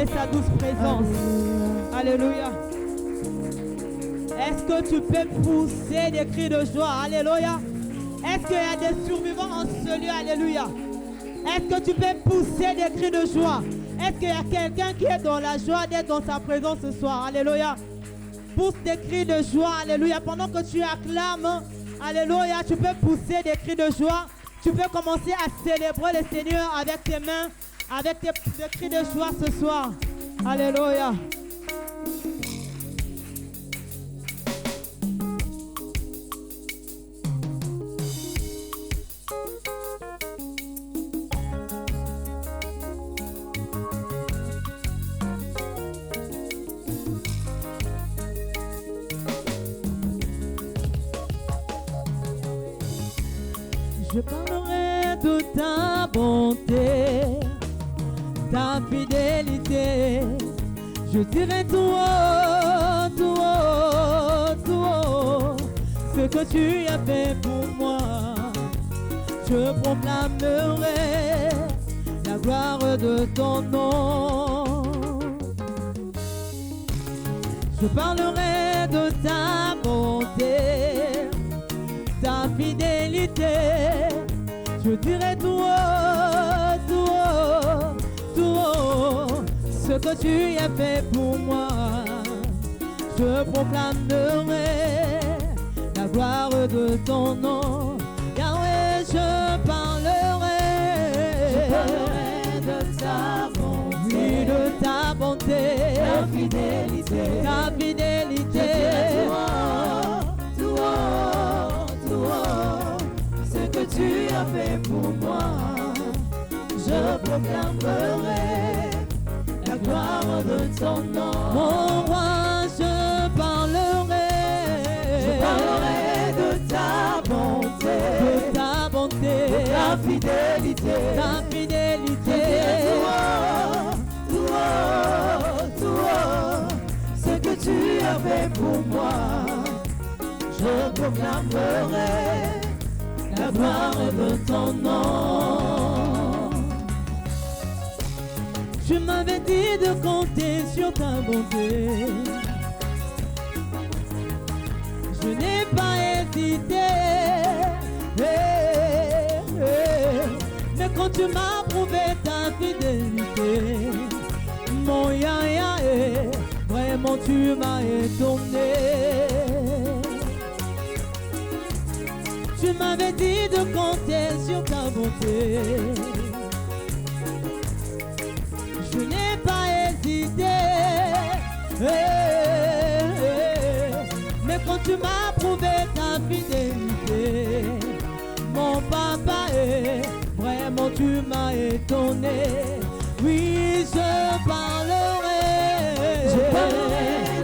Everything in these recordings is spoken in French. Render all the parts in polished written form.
et sa douce présence. Alléluia. Est-ce que tu peux pousser des cris de joie? Alléluia. Est-ce qu'il y a des survivants en ce lieu? Alléluia. Est-ce que tu peux pousser des cris de joie? Est-ce qu'il y a quelqu'un qui est dans la joie d'être dans sa présence ce soir? Alléluia. Pousse des cris de joie. Alléluia. Pendant que tu acclames, alléluia, tu peux pousser des cris de joie. Tu peux commencer à célébrer le Seigneur avec tes mains, avec des cris de joie ce soir. Alléluia. Je parlerai de ta bonté, ta fidélité. Je dirai tout haut, tout haut, tout haut, ce que tu as fait pour moi. Je proclamerai la gloire de ton nom. Je parlerai de ta bonté, ta fidélité. Je dirai tout haut, tout haut, tout haut, ce que tu as fait pour moi. Je proclamerai la gloire de ton nom. Yahweh, je parlerai de ta bonté, oui, de ta bonté, ta fidélité, ta fidélité. Je dirai tout haut, tout haut, ce que tu as fait pour moi. Je proclamerai la gloire de ton nom. Mon roi, je parlerai de ta bonté, de ta fidélité, ta fidélité. Tout haut, tout haut, ce que tu as fait pour moi. Je proclamerai la gloire de ton nom. Je m'avais dit de compter sur ta bonté. Je n'ai pas hésité. Mais quand tu m'as prouvé ta fidélité, mon Yahya, vraiment tu m'as étonné. Tu m'avais dit de compter sur ta bonté. Je n'ai pas hésité. Mais quand tu m'as prouvé ta fidélité, mon papa, vraiment tu m'as étonné. Oui, je parlerai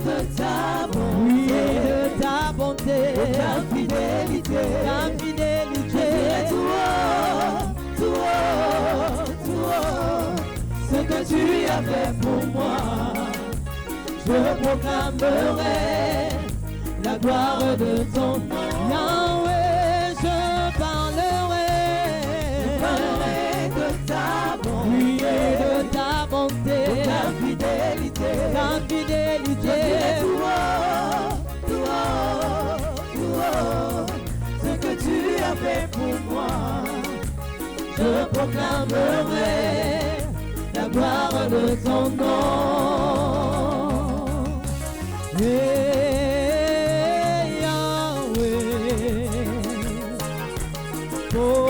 de ta bonté, oui, de ta bonté, de ta fidélité, ta fidélité. Tout haut, tout haut, tout haut, ce que tu as fait pour moi. Je proclamerai la gloire de ton nom. Yahweh, je parlerai de ta bonté, oui, de ta bonté, de ta fidélité, ta fidélité. Tout haut, tout haut, tout haut, ce que tu as fait pour moi. Je proclamerai la gloire de ton nom. Oh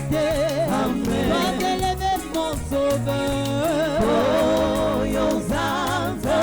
exalté. Sois élevé, mon sauveur. Oh, Yozanza.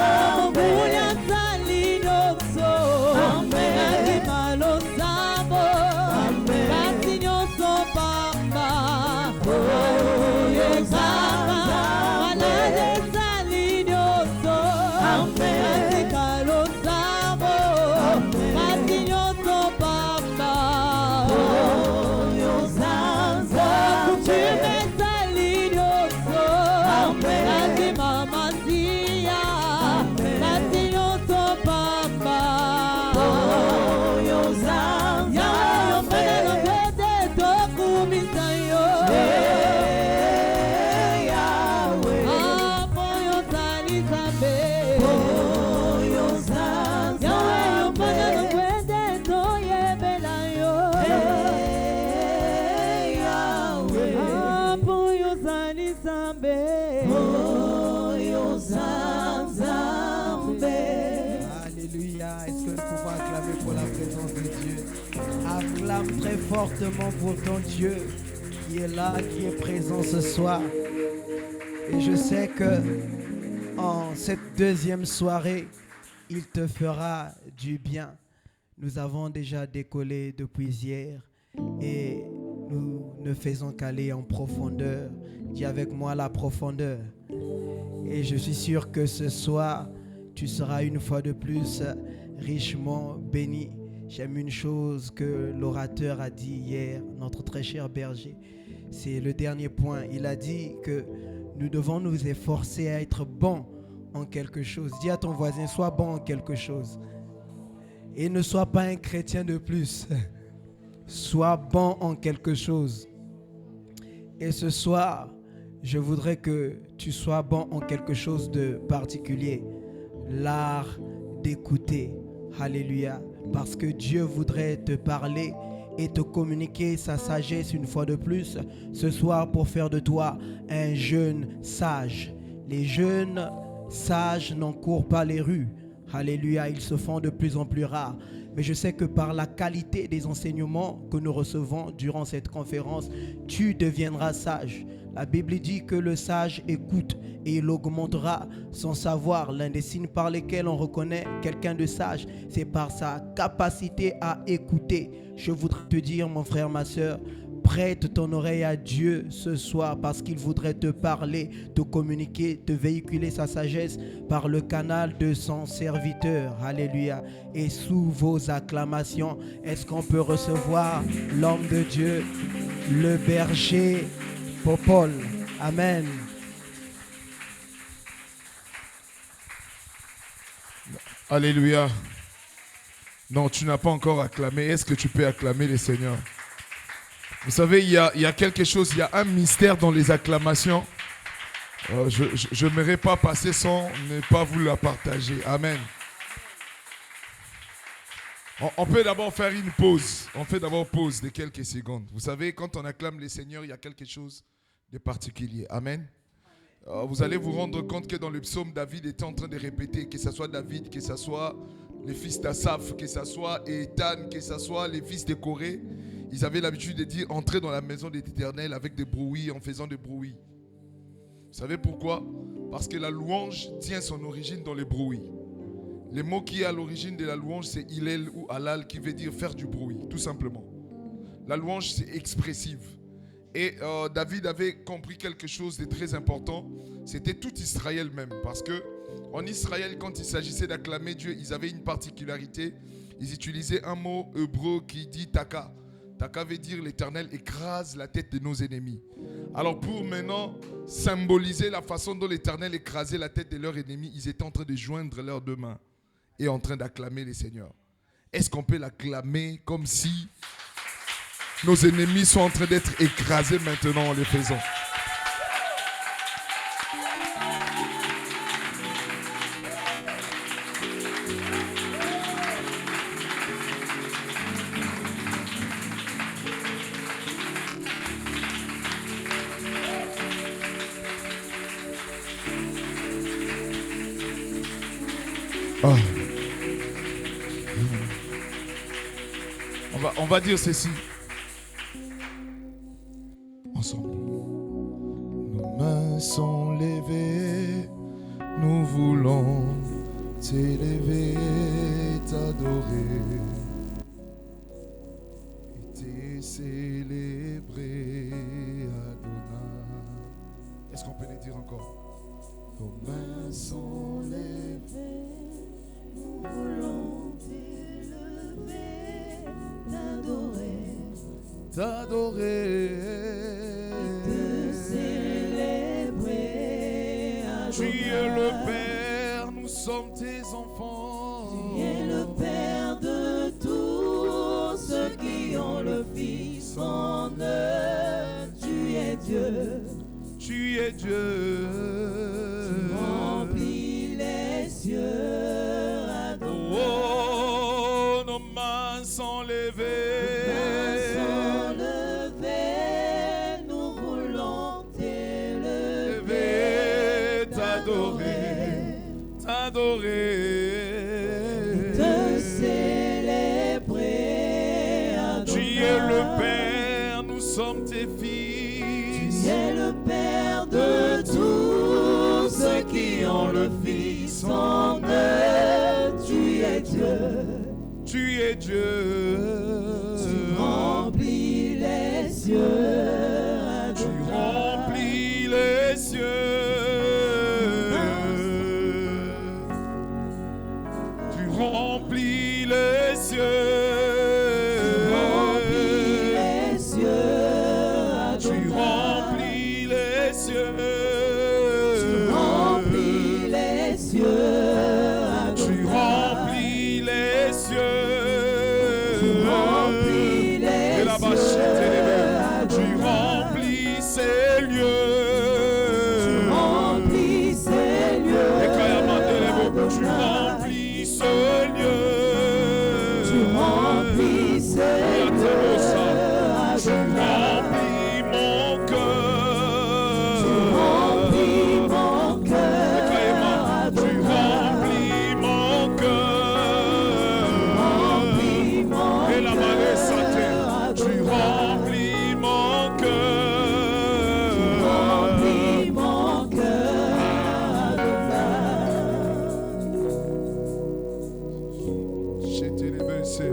Acclame très fortement pour ton Dieu qui est là, qui est présent ce soir. Et je sais que en cette deuxième soirée, il te fera du bien. Nous avons déjà décollé depuis hier et nous ne faisons qu'aller en profondeur. Dis avec moi la profondeur. Et je suis sûr que ce soir, tu seras une fois de plus richement béni. J'aime une chose que l'orateur a dit hier, notre très cher berger. C'est le dernier point. Il a dit que nous devons nous efforcer à être bons en quelque chose. Dis à ton voisin, sois bon en quelque chose. Et ne sois pas un chrétien de plus. Sois bon en quelque chose. Et ce soir, je voudrais que tu sois bon en quelque chose de particulier. L'art d'écouter. Alléluia. Parce que Dieu voudrait te parler et te communiquer sa sagesse une fois de plus ce soir pour faire de toi un jeune sage. Les jeunes sages n'encourent pas les rues. Alléluia, ils se font de plus en plus rares. Mais je sais que par la qualité des enseignements que nous recevons durant cette conférence, tu deviendras sage. La Bible dit que le sage écoute et il augmentera son savoir. L'un des signes par lesquels on reconnaît quelqu'un de sage, c'est par sa capacité à écouter. Je voudrais te dire, mon frère, ma soeur, prête ton oreille à Dieu ce soir parce qu'il voudrait te parler, te communiquer, te véhiculer sa sagesse par le canal de son serviteur. Alléluia. Et sous vos acclamations, est-ce qu'on peut recevoir l'homme de Dieu, le berger Popol? Amen. Alléluia. Non, tu n'as pas encore acclamé. Est-ce que tu peux acclamer le Seigneur? Vous savez, il y a quelque chose, il y a un mystère dans les acclamations. Je n'aimerais pas passer sans ne pas vous la partager. Amen. On peut d'abord faire une pause. On fait d'abord pause de quelques secondes. Vous savez, quand on acclame le Seigneur, il y a quelque chose de particulier. Amen. Vous allez vous rendre compte que dans le psaume, David était en train de répéter, que ce soit David, que ce soit les fils d'Asaph, que ce soit Ethan, que ce soit les fils de Corée, ils avaient l'habitude de dire entrer dans la maison de l'Éternel avec des bruits, en faisant des bruits. Vous savez pourquoi? Parce que la louange tient son origine dans les bruits. Le mot qui est à l'origine de la louange, c'est Hillel ou Halal, qui veut dire faire du bruit, tout simplement. La louange, c'est expressive. Et David avait compris quelque chose de très important. C'était tout Israël même. Parce que en Israël, quand il s'agissait d'acclamer Dieu, ils avaient une particularité. Ils utilisaient un mot hébreu qui dit taka. Taka veut dire l'Éternel écrase la tête de nos ennemis. Alors pour maintenant symboliser la façon dont l'Éternel écrasait la tête de leurs ennemis, ils étaient en train de joindre leurs deux mains et en train d'acclamer le Seigneur. Est-ce qu'on peut l'acclamer comme si nos ennemis sont en train d'être écrasés maintenant en les faisant? Oh. On va dire ceci. mains sont levées, nous voulons t'élever, t'adorer et te célébrer, Adonai. Est-ce qu'on peut les dire encore? Nos mains sont levées, nous voulons t'élever, t'adorer, te célébrer, Adonai. Tu es le Père, nous sommes tes enfants. Tu es le Père de tous ceux qui ont le Fils en eux. Tu es Dieu. Tu es Dieu. Tu remplis les cieux, Adonai. Oh, nos mains sont levées. Nos mains sont levées, nous voulons t'élever, t'adorer, te célébrer, Adonai. Tu es le Père, nous sommes tes fils. Tu es le Père de tous ceux qui ont le Fils en eux. Tu es Dieu. Tu es Dieu. Tu remplis les cieux, Tu Adonai. remplis les cieux. Tu remplis les cieux. Tu remplis les cieux, Adonai. Tu remplis les cieux. Tu remplis les cieux. Et là-bas, tu remplis ces lieux. Tu remplis ces lieux. Et quand il y a tu remplis ce lieu. Tu remplis ces lieux. Tu remplis mon cœur. Tu remplis mon cœur. Tu remplis mon cœur. Et la marée sautée. Tu remplis mon cœur. Tu remplis mon cœur. J'étais les baissés.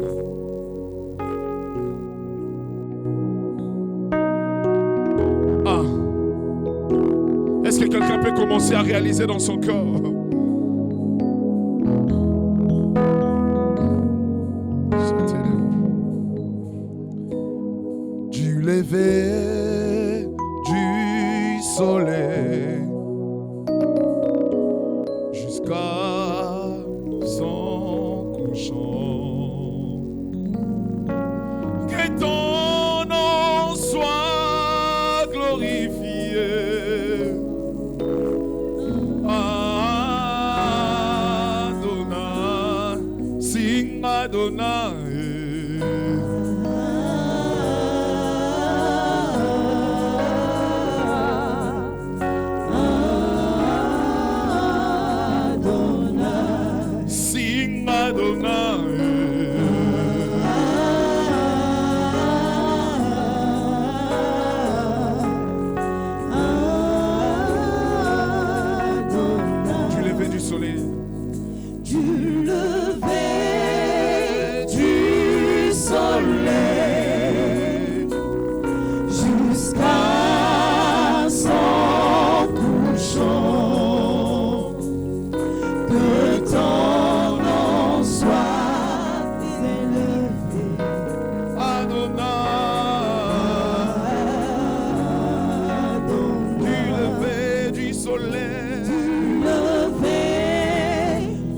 Est-ce que quelqu'un peut commencer à réaliser dans son corps? Du lever du soleil jusqu'à son couchant, que ton nom soit glorifié. Adonai, sing Adonai. Sing Du lever du soleil. Du lever du soleil jusqu'à son couchant, que ton nom soit élevé. Adonai, du lever du soleil.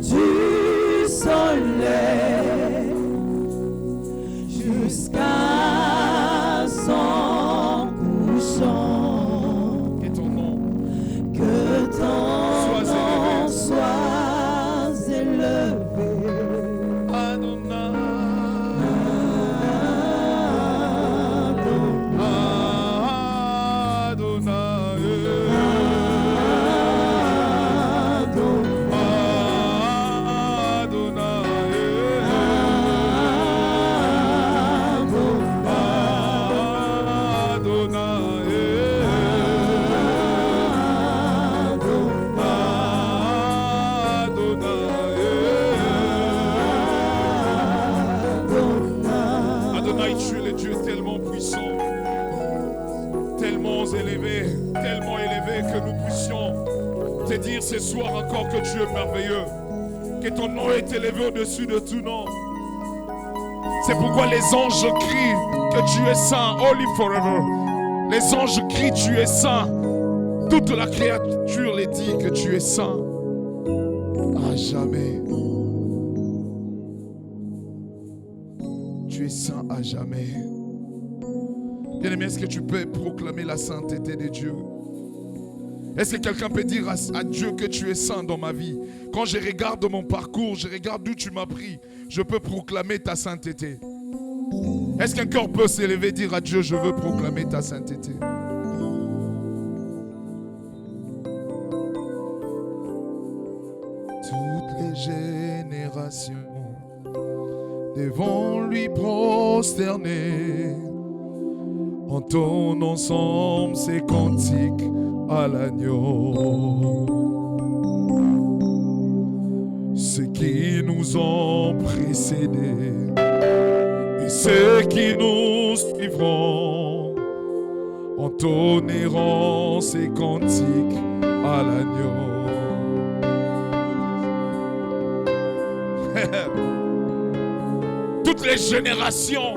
Du soleil jusqu'à son couchant, Que ton nom soit élevé. ce soir encore que tu es merveilleux, que ton nom est élevé au-dessus de tout nom. C'est pourquoi les anges crient que tu es saint, holy forever. Les anges crient tu es saint. Toute la créature les dit que tu es saint. À jamais. Tu es saint à jamais. Bien-aimé, est-ce que tu peux proclamer la sainteté de Dieu? Est-ce que quelqu'un peut dire à Dieu que tu es saint dans ma vie? Quand je regarde mon parcours, je regarde d'où tu m'as pris, je peux proclamer ta sainteté. Est-ce qu'un cœur peut s'élever et dire à Dieu, je veux proclamer ta sainteté? Toutes les générations devront lui prosterner, entonnent ensemble ses cantiques à l'agneau. Ceux qui nous ont précédés et ceux qui nous suivront entonneront ces cantiques à l'agneau. Toutes les générations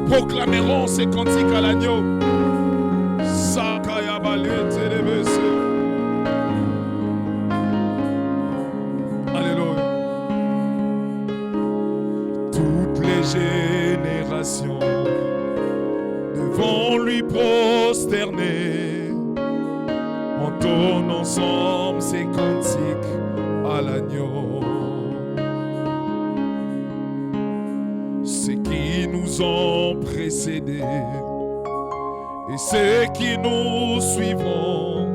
proclameront ces cantiques à l'agneau. Alléluia. Toutes les générations devront lui prosterner, entonnent ensemble ces cantiques à l'agneau. Ceux qui nous ont précédés et ceux qui nous suivront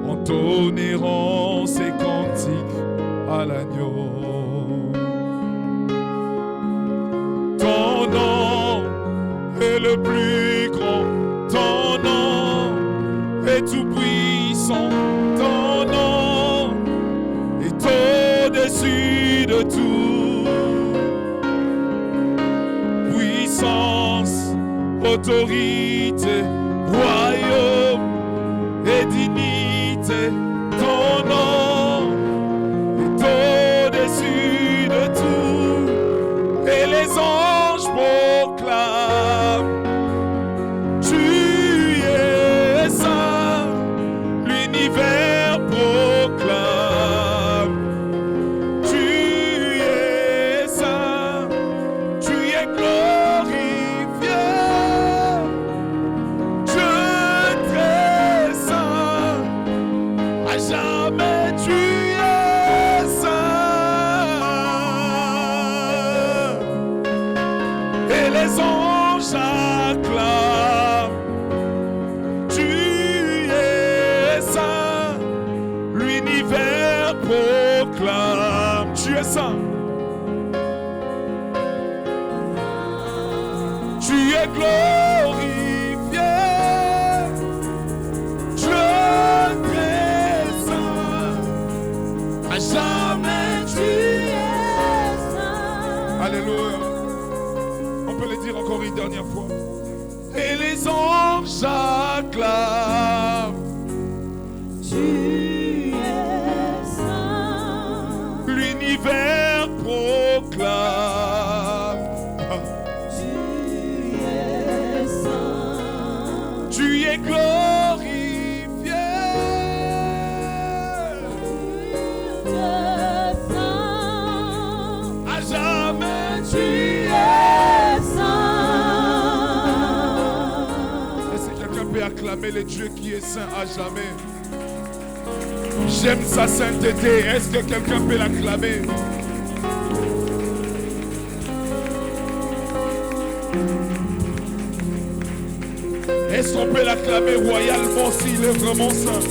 entonneront ces cantiques à l'agneau. Ton nom est le plus grand, ton nom est tout puissant, ton nom est au-dessus de tout. Puissance, autorité, royaume et dignité, ton nom est au-dessus de tout. Et les anges proclament, tu es saint, l'univers proclame, tu es saint, tu es glorifié. Jamais tu es saint. Et les anges acclament, tu es saint. L'univers proclame, tu es saint. Tu es glorifié. Jamais tu es saint. Alléluia. On peut le dire encore une dernière fois. Et les anges acclament, Tu es saint. l'univers proclame, Tu es saint. tu es glorifié. Tu es saint. Est-ce que quelqu'un peut acclamer le Dieu qui est saint à jamais? J'aime sa sainteté. Est-ce que quelqu'un peut l'acclamer? Est-ce qu'on peut l'acclamer royalement s'il est vraiment saint?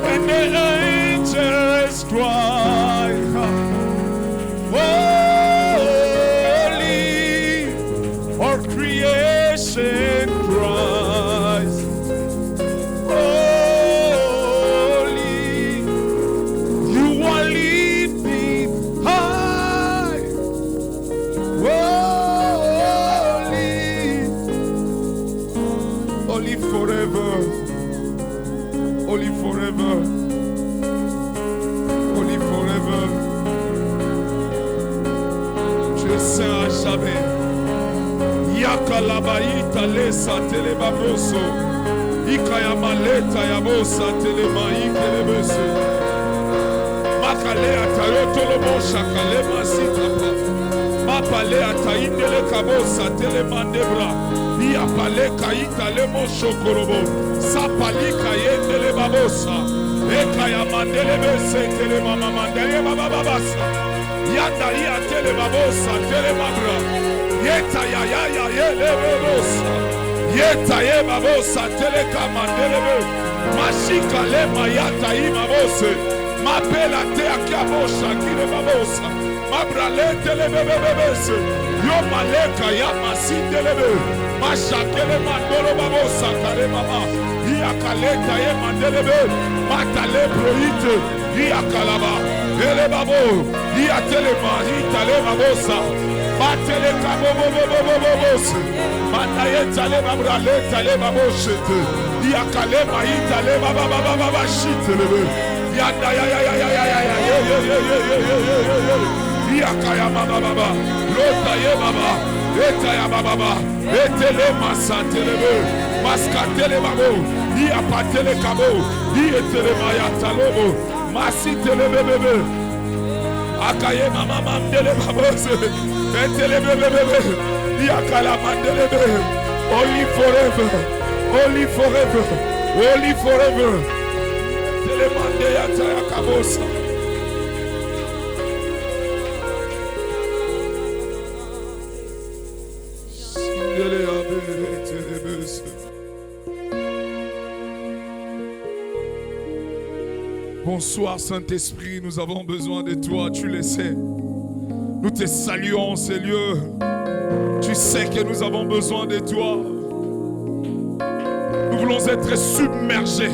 And the angels cry, holy, all creation cries, holy. saint à jamais. Yakalabaïta lesa telebabroso. Ikayamaleta yabosa telemaïkelebese. Makale atayotolobo shakale masitapa. Mapale ataindele kabosa telemandebra. Iapale kaita lemo shokorobo. Sapali kayendele babosa. Ekayamandele bese telemamamandele bababasa. Yanda ia telemabosa telemabra. Yeta ya ya ya yele babosa. Yeta ye babosa telekamandele. Mashika le mayata imabose. Mapela te akiabosha kile babosa. Mabralete le bebebebese. Yo maleka ya masindelebe. Mashakele mandolo babosa kare mama. Ia kaleta ye mandelebe. Matale proite. Ia kalaba. Ele babo. Ia telema. Ia le babosa. Matele kabo bobobobobose. Mataye tale mabralete le baboshete. Ia kalema ita le bababababashitelebe. Yanda ya ya ya ya ya ya ya ya. Yakaya baba baba, lota ye baba, eta ya baba baba, etele masantelebe, maskatele babo, ya patele kabo, etele maya talobo, masitele bebe, akaye mama mandele babo, etele bebe, yakala mandele bebe, only forever, only forever, only forever, etele mande ya taya kabosa. Bonsoir Saint-Esprit, nous avons besoin de toi, tu le sais. Nous te saluons ces lieux. Tu sais que nous avons besoin de toi. Nous voulons être submergés.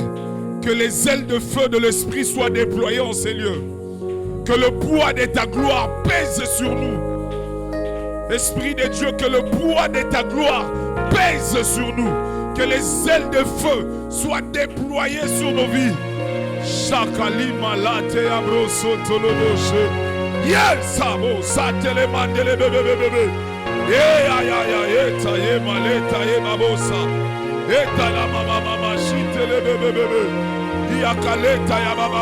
Que les ailes de feu de l'Esprit soient déployées en ces lieux. Que le poids de ta gloire pèse sur nous. Esprit de Dieu, que le poids de ta gloire pèse sur nous. Que les ailes de feu soient déployées sur nos vies. Shakali malate abroso toloboshe. Yes, abo satele mandele bebe. Ya ya ya eta ye maleta ye babosa. Eta la mama shitele bebe. Ya kaleta ya baba.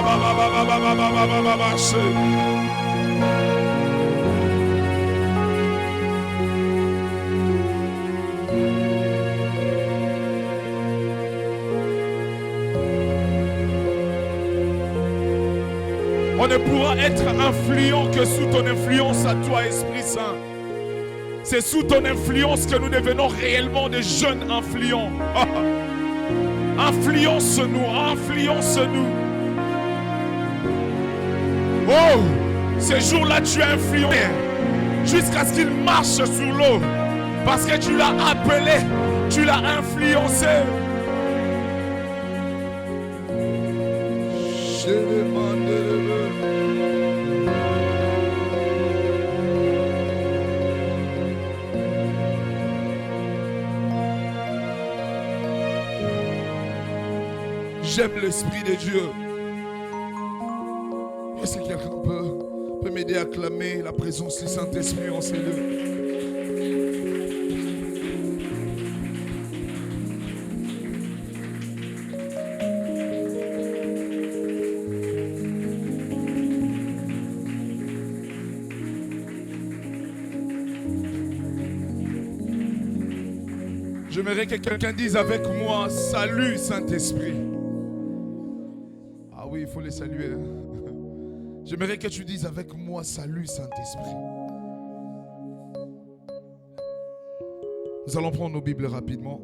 On ne pourra être influent que sous ton influence à toi, Esprit Saint. C'est sous ton influence que nous devenons réellement des jeunes influents. Influence-nous, influence-nous. Oh, ces jours-là, tu as influencé jusqu'à ce qu'il marche sur l'eau. Parce que tu l'as appelé, tu l'as influencé. J'aime l'Esprit de Dieu. Est-ce que quelqu'un peut m'aider à acclamer la présence du Saint-Esprit en ces lieux? J'aimerais que quelqu'un dise avec moi, salut Saint-Esprit. Ah oui, il faut les saluer. Hein? J'aimerais que tu dises avec moi, salut Saint-Esprit. Nous allons prendre nos Bibles rapidement.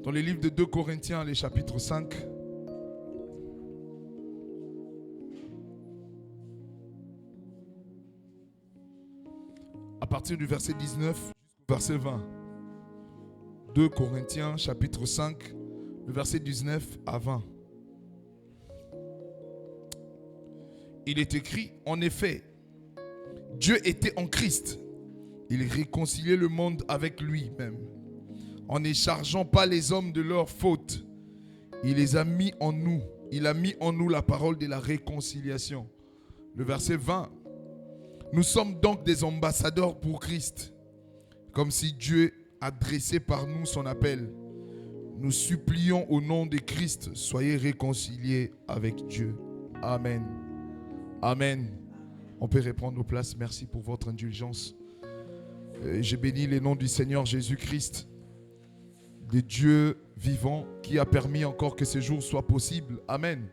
Dans les livres de 2 Corinthiens, les chapitres 5. À partir du verset 19 jusqu'au verset 20. 2 Corinthiens chapitre 5, le verset 19 à 20. Il est écrit, en effet, Dieu était en Christ. Il réconciliait le monde avec lui-même. En ne chargeant pas les hommes de leurs fautes, il les a mis en nous. il a mis en nous la parole de la réconciliation. Le verset 20. Nous sommes donc des ambassadeurs pour Christ, comme si Dieu adressait par nous son appel. Nous supplions au nom de Christ, soyez réconciliés avec Dieu. Amen. Amen. On peut reprendre nos places. Merci pour votre indulgence. Je bénis le nom du Seigneur Jésus-Christ, de Dieu vivant, qui a permis encore que ce jour soit possible. Amen.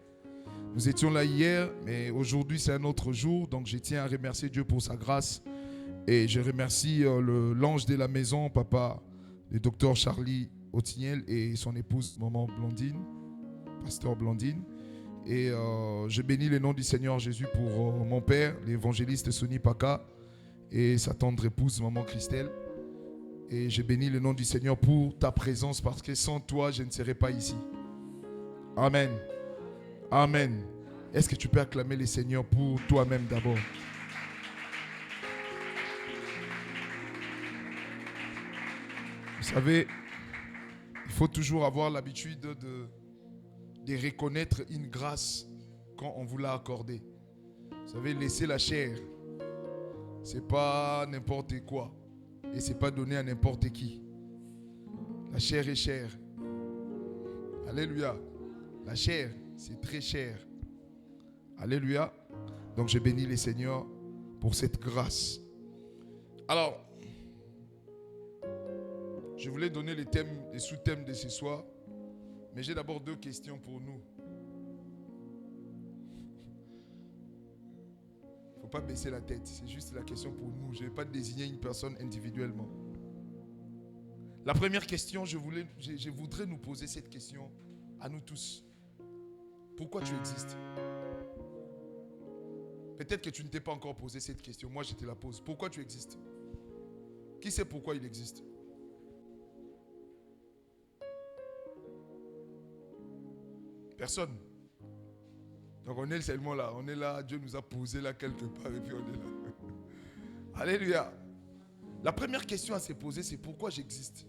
Nous étions là hier, mais aujourd'hui c'est un autre jour. Donc je tiens à remercier Dieu pour sa grâce. Et je remercie l'ange de la maison, papa, le docteur Charlie Otignel et son épouse, maman Blandine, pasteur Blandine. Et je bénis le nom du Seigneur Jésus pour mon père, l'évangéliste Sonny Paka, et sa tendre épouse, maman Christelle. Et je bénis le nom du Seigneur pour ta présence, parce que sans toi, je ne serais pas ici. Amen. Amen. Est-ce que tu peux acclamer le Seigneur pour toi-même d'abord? Vous savez, il faut toujours avoir l'habitude de reconnaître une grâce quand on vous l'a accordée. Vous savez, laisser la chair, c'est pas n'importe quoi. Et c'est pas donné à n'importe qui. La chair est chère. Alléluia. La chair, c'est très cher. Alléluia. Donc je bénis les Seigneurs pour cette grâce. Alors, je voulais donner les sous-thèmes de ce soir, mais j'ai d'abord deux questions pour nous. Il ne faut pas baisser la tête, c'est juste la question pour nous. Je ne vais pas désigner une personne individuellement. La première question, je voudrais nous poser cette question à nous tous. Pourquoi tu existes? Peut-être que tu ne t'es pas encore posé cette question. Moi, je te la pose. Pourquoi tu existes? Qui sait pourquoi il existe? Personne. Donc on est seulement là. On est là. Dieu nous a posé là quelque part et puis on est là. Alléluia. La première question à se poser, c'est pourquoi j'existe?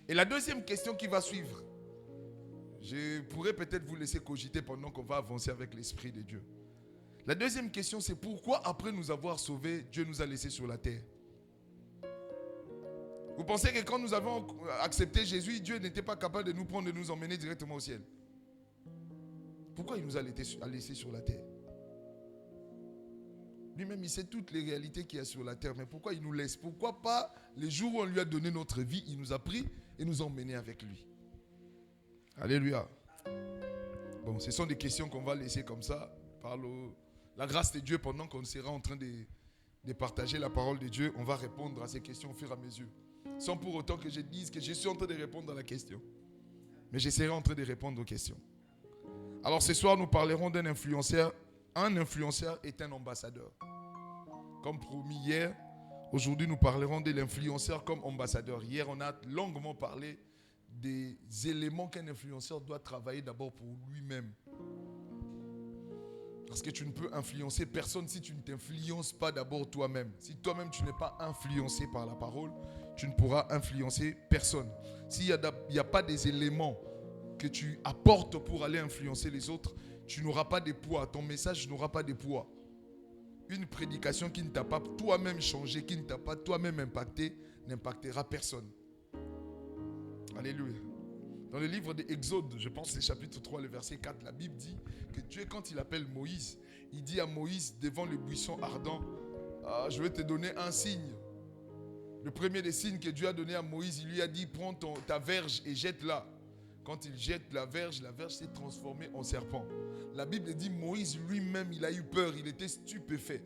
Et la deuxième question qui va suivre, je pourrais peut-être vous laisser cogiter pendant qu'on va avancer avec l'Esprit de Dieu. La deuxième question, c'est pourquoi après nous avoir sauvés, Dieu nous a laissés sur la terre? Vous pensez que quand nous avons accepté Jésus, Dieu n'était pas capable de nous prendre et de nous emmener directement au ciel? Pourquoi il nous a laissés sur la terre? Lui-même, il sait toutes les réalités qu'il y a sur la terre. Mais pourquoi il nous laisse? Pourquoi pas les jours où on lui a donné notre vie, il nous a pris et nous a emmenés avec lui? Alléluia. Bon, ce sont des questions qu'on va laisser comme ça, par la grâce de Dieu, pendant qu'on sera en train de partager la parole de Dieu. On va répondre à ces questions au fur et à mesure. Sans pour autant que je dise que je suis en train de répondre à la question. Mais je serai en train de répondre aux questions. Alors ce soir, nous parlerons d'un influenceur. Un influenceur est un ambassadeur. Comme promis hier, aujourd'hui nous parlerons de l'influenceur comme ambassadeur. Hier, on a longuement parlé des éléments qu'un influenceur doit travailler d'abord pour lui-même. Parce que tu ne peux influencer personne si tu ne t'influences pas d'abord toi-même. Si toi-même tu n'es pas influencé par la parole, tu ne pourras influencer personne. S'il n'y a pas des éléments que tu apportes pour aller influencer les autres, tu n'auras pas de poids. Ton message n'aura pas de poids. Une prédication qui ne t'a pas toi-même changé, qui ne t'a pas toi-même impacté, n'impactera personne. Alléluia. Dans le livre d'Exode, je pense que c'est chapitre 3, le verset 4, la Bible dit que Dieu, quand il appelle Moïse, il dit à Moïse, devant le buisson ardent, je vais te donner un signe. Le premier des signes que Dieu a donné à Moïse, il lui a dit, prends ta verge et jette-la. Quand il jette la verge s'est transformée en serpent. La Bible dit, Moïse lui-même, il a eu peur, il était stupéfait.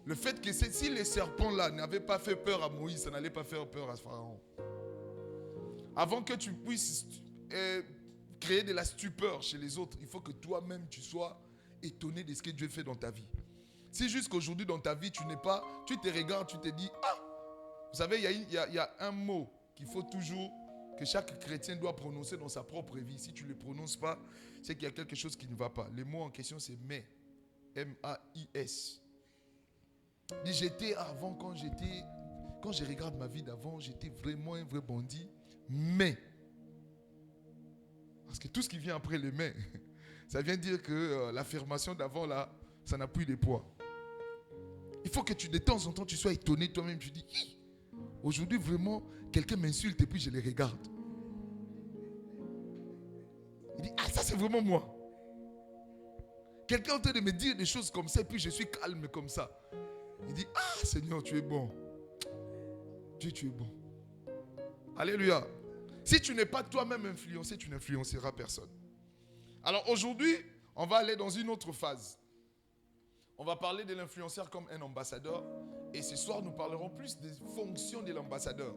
Le fait que si les serpents-là n'avaient pas fait peur à Moïse, ça n'allait pas faire peur à Pharaon. Avant que tu puisses créer de la stupeur chez les autres, il faut que toi-même tu sois étonné de ce que Dieu fait dans ta vie. Si jusqu'aujourd'hui dans ta vie tu te regardes, tu te dis, vous savez, il y a un mot qu'il faut toujours, que chaque chrétien doit prononcer dans sa propre vie. Si tu ne le prononces pas, c'est qu'il y a quelque chose qui ne va pas. Le mot en question c'est mais. M-A-I-S. J'étais avant, quand je regarde ma vie d'avant, j'étais vraiment un vrai bandit. Mais, Parce que tout ce qui vient après les mains, ça vient dire que l'affirmation d'avant là, ça n'a plus de poids. Il faut que de temps en temps, tu sois étonné toi-même. Tu dis, aujourd'hui vraiment, quelqu'un m'insulte et puis je les regarde. Il dit, ça c'est vraiment moi. Quelqu'un est en train de me dire des choses comme ça et puis je suis calme comme ça. Il dit, Seigneur, tu es bon. Dieu, tu es bon. Alléluia. Si tu n'es pas toi-même influencé, tu n'influenceras personne. Alors aujourd'hui, on va aller dans une autre phase. On va parler de l'influenceur comme un ambassadeur. Et ce soir, nous parlerons plus des fonctions de l'ambassadeur.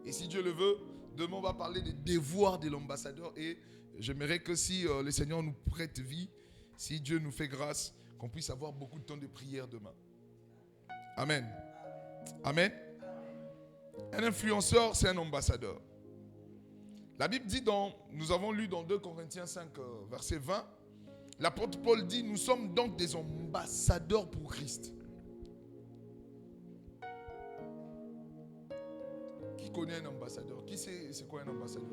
Et si Dieu le veut, demain, on va parler des devoirs de l'ambassadeur. Et j'aimerais que si le Seigneur nous prête vie, si Dieu nous fait grâce, qu'on puisse avoir beaucoup de temps de prière demain. Amen. Amen. Un influenceur, c'est un ambassadeur. La Bible dit nous avons lu dans 2 Corinthiens 5, verset 20, l'apôtre Paul dit, nous sommes donc des ambassadeurs pour Christ. Qui connaît un ambassadeur? Qui sait c'est quoi un ambassadeur?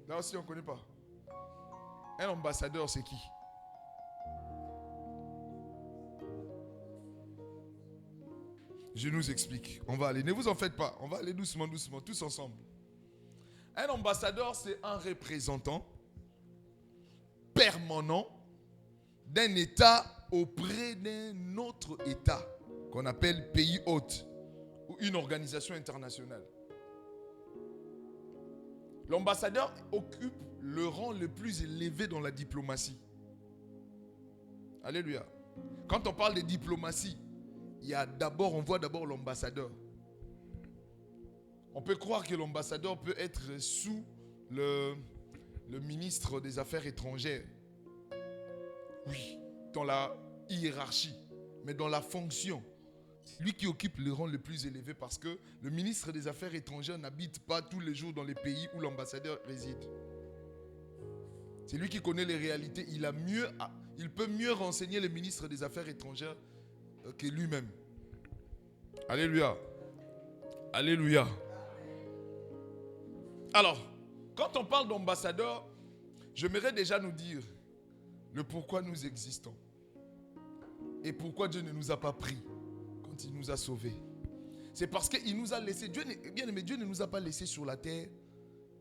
Là aussi, on ne connaît pas. Un ambassadeur, c'est qui? Je nous explique. On va aller. Ne vous en faites pas. On va aller doucement, doucement, tous ensemble. Un ambassadeur, c'est un représentant permanent d'un État auprès d'un autre État qu'on appelle pays hôte ou une organisation internationale. L'ambassadeur occupe le rang le plus élevé dans la diplomatie. Alléluia. Quand on parle de diplomatie, on voit d'abord l'ambassadeur. On peut croire que l'ambassadeur peut être sous le ministre des Affaires étrangères. Oui, dans la hiérarchie, mais dans la fonction. Lui qui occupe le rang le plus élevé parce que le ministre des Affaires étrangères n'habite pas tous les jours dans les pays où l'ambassadeur réside. C'est lui qui connaît les réalités. Il peut mieux renseigner le ministre des Affaires étrangères que lui-même. Alléluia. Alléluia. Alors, quand on parle d'ambassadeur, j'aimerais déjà nous dire le pourquoi nous existons. Et pourquoi Dieu ne nous a pas pris quand il nous a sauvés. C'est parce qu'il nous a laissés. Dieu ne nous a pas laissés sur la terre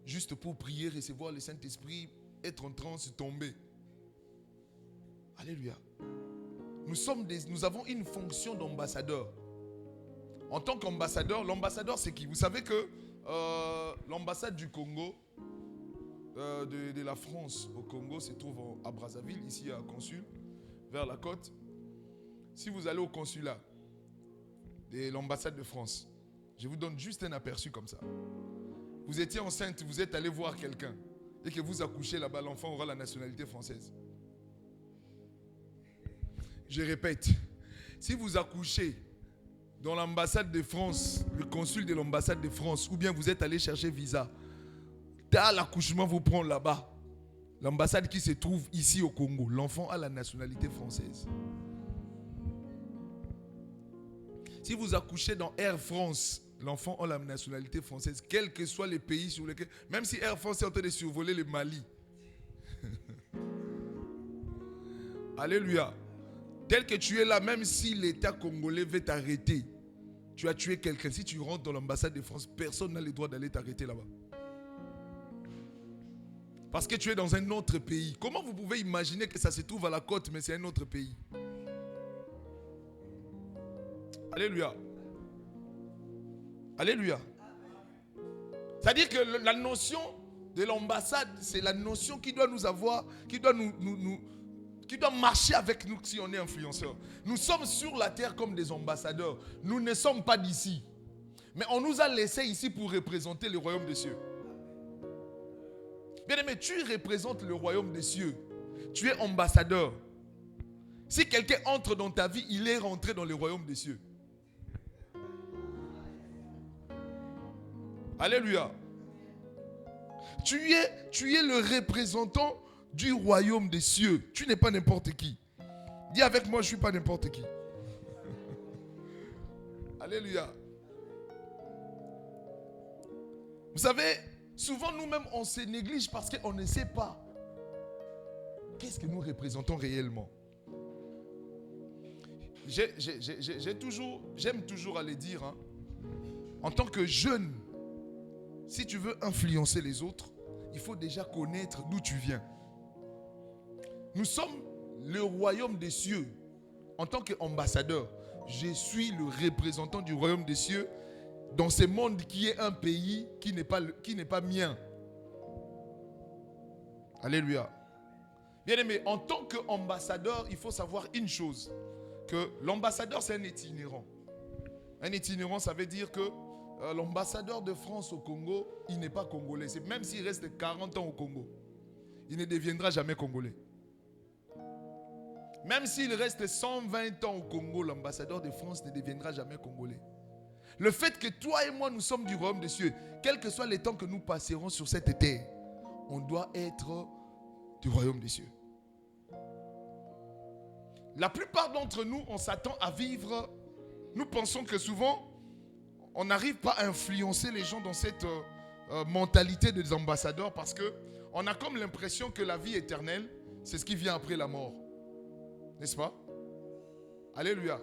juste pour prier, recevoir le Saint-Esprit, être en transe, tomber. Alléluia. Nous avons une fonction d'ambassadeur. En tant qu'ambassadeur, l'ambassadeur c'est qui? Vous savez que l'ambassade du Congo, de la France au Congo, se trouve à Brazzaville, ici à Consul, vers la côte. Si vous allez au consulat de l'ambassade de France, je vous donne juste un aperçu comme ça. Vous étiez enceinte, vous êtes allé voir quelqu'un et que vous accouchez là-bas, l'enfant aura la nationalité française. Je répète, si vous accouchez dans l'ambassade de France, le consul de l'ambassade de France, ou bien vous êtes allé chercher visa, l'accouchement vous prend là-bas, l'ambassade qui se trouve ici au Congo, l'enfant a la nationalité française. Si vous accouchez dans Air France, l'enfant a la nationalité française, quels que soient les pays sur lesquels, même si Air France est en train de survoler le Mali. Alléluia. Tel que tu es là, même si l'État congolais veut t'arrêter, tu as tué quelqu'un. Si tu rentres dans l'ambassade de France, personne n'a le droit d'aller t'arrêter là-bas. Parce que tu es dans un autre pays. Comment vous pouvez imaginer que ça se trouve à la côte, mais c'est un autre pays? Alléluia. Alléluia. C'est-à-dire que la notion de l'ambassade, c'est la notion qui doit nous avoir, qui doit marcher avec nous si on est influenceur. Nous sommes sur la terre comme des ambassadeurs. Nous ne sommes pas d'ici. Mais on nous a laissés ici pour représenter le royaume des cieux. Bien aimé, tu représentes le royaume des cieux. Tu es ambassadeur. Si quelqu'un entre dans ta vie, il est rentré dans le royaume des cieux. Alléluia. Tu es le représentant du royaume des cieux. Tu n'es pas n'importe qui. Dis avec moi, je ne suis pas n'importe qui. Alléluia. Vous savez, souvent nous-mêmes, on se néglige parce qu'on ne sait pas qu'est-ce que nous représentons réellement. J'aime toujours aller dire, hein, en tant que jeune, si tu veux influencer les autres, il faut déjà connaître d'où tu viens. Nous sommes le royaume des cieux. En tant qu'ambassadeur, je suis le représentant du royaume des cieux dans ce monde qui est un pays qui n'est pas mien. Alléluia. Bien aimé, en tant qu'ambassadeur, il faut savoir une chose, que l'ambassadeur c'est un itinérant. Un itinérant, ça veut dire que l'ambassadeur de France au Congo, il n'est pas congolais. Même s'il reste 40 ans au Congo, il ne deviendra jamais congolais. Même s'il reste 120 ans au Congo, l'ambassadeur de France ne deviendra jamais congolais. Le fait que toi et moi, nous sommes du royaume des cieux, quel que soit les temps que nous passerons sur cette terre, on doit être du royaume des cieux. La plupart d'entre nous, on s'attend à vivre. Nous pensons que souvent, on n'arrive pas à influencer les gens dans cette mentalité des ambassadeurs parce qu'on a comme l'impression que la vie éternelle, c'est ce qui vient après la mort. N'est-ce pas? Alléluia.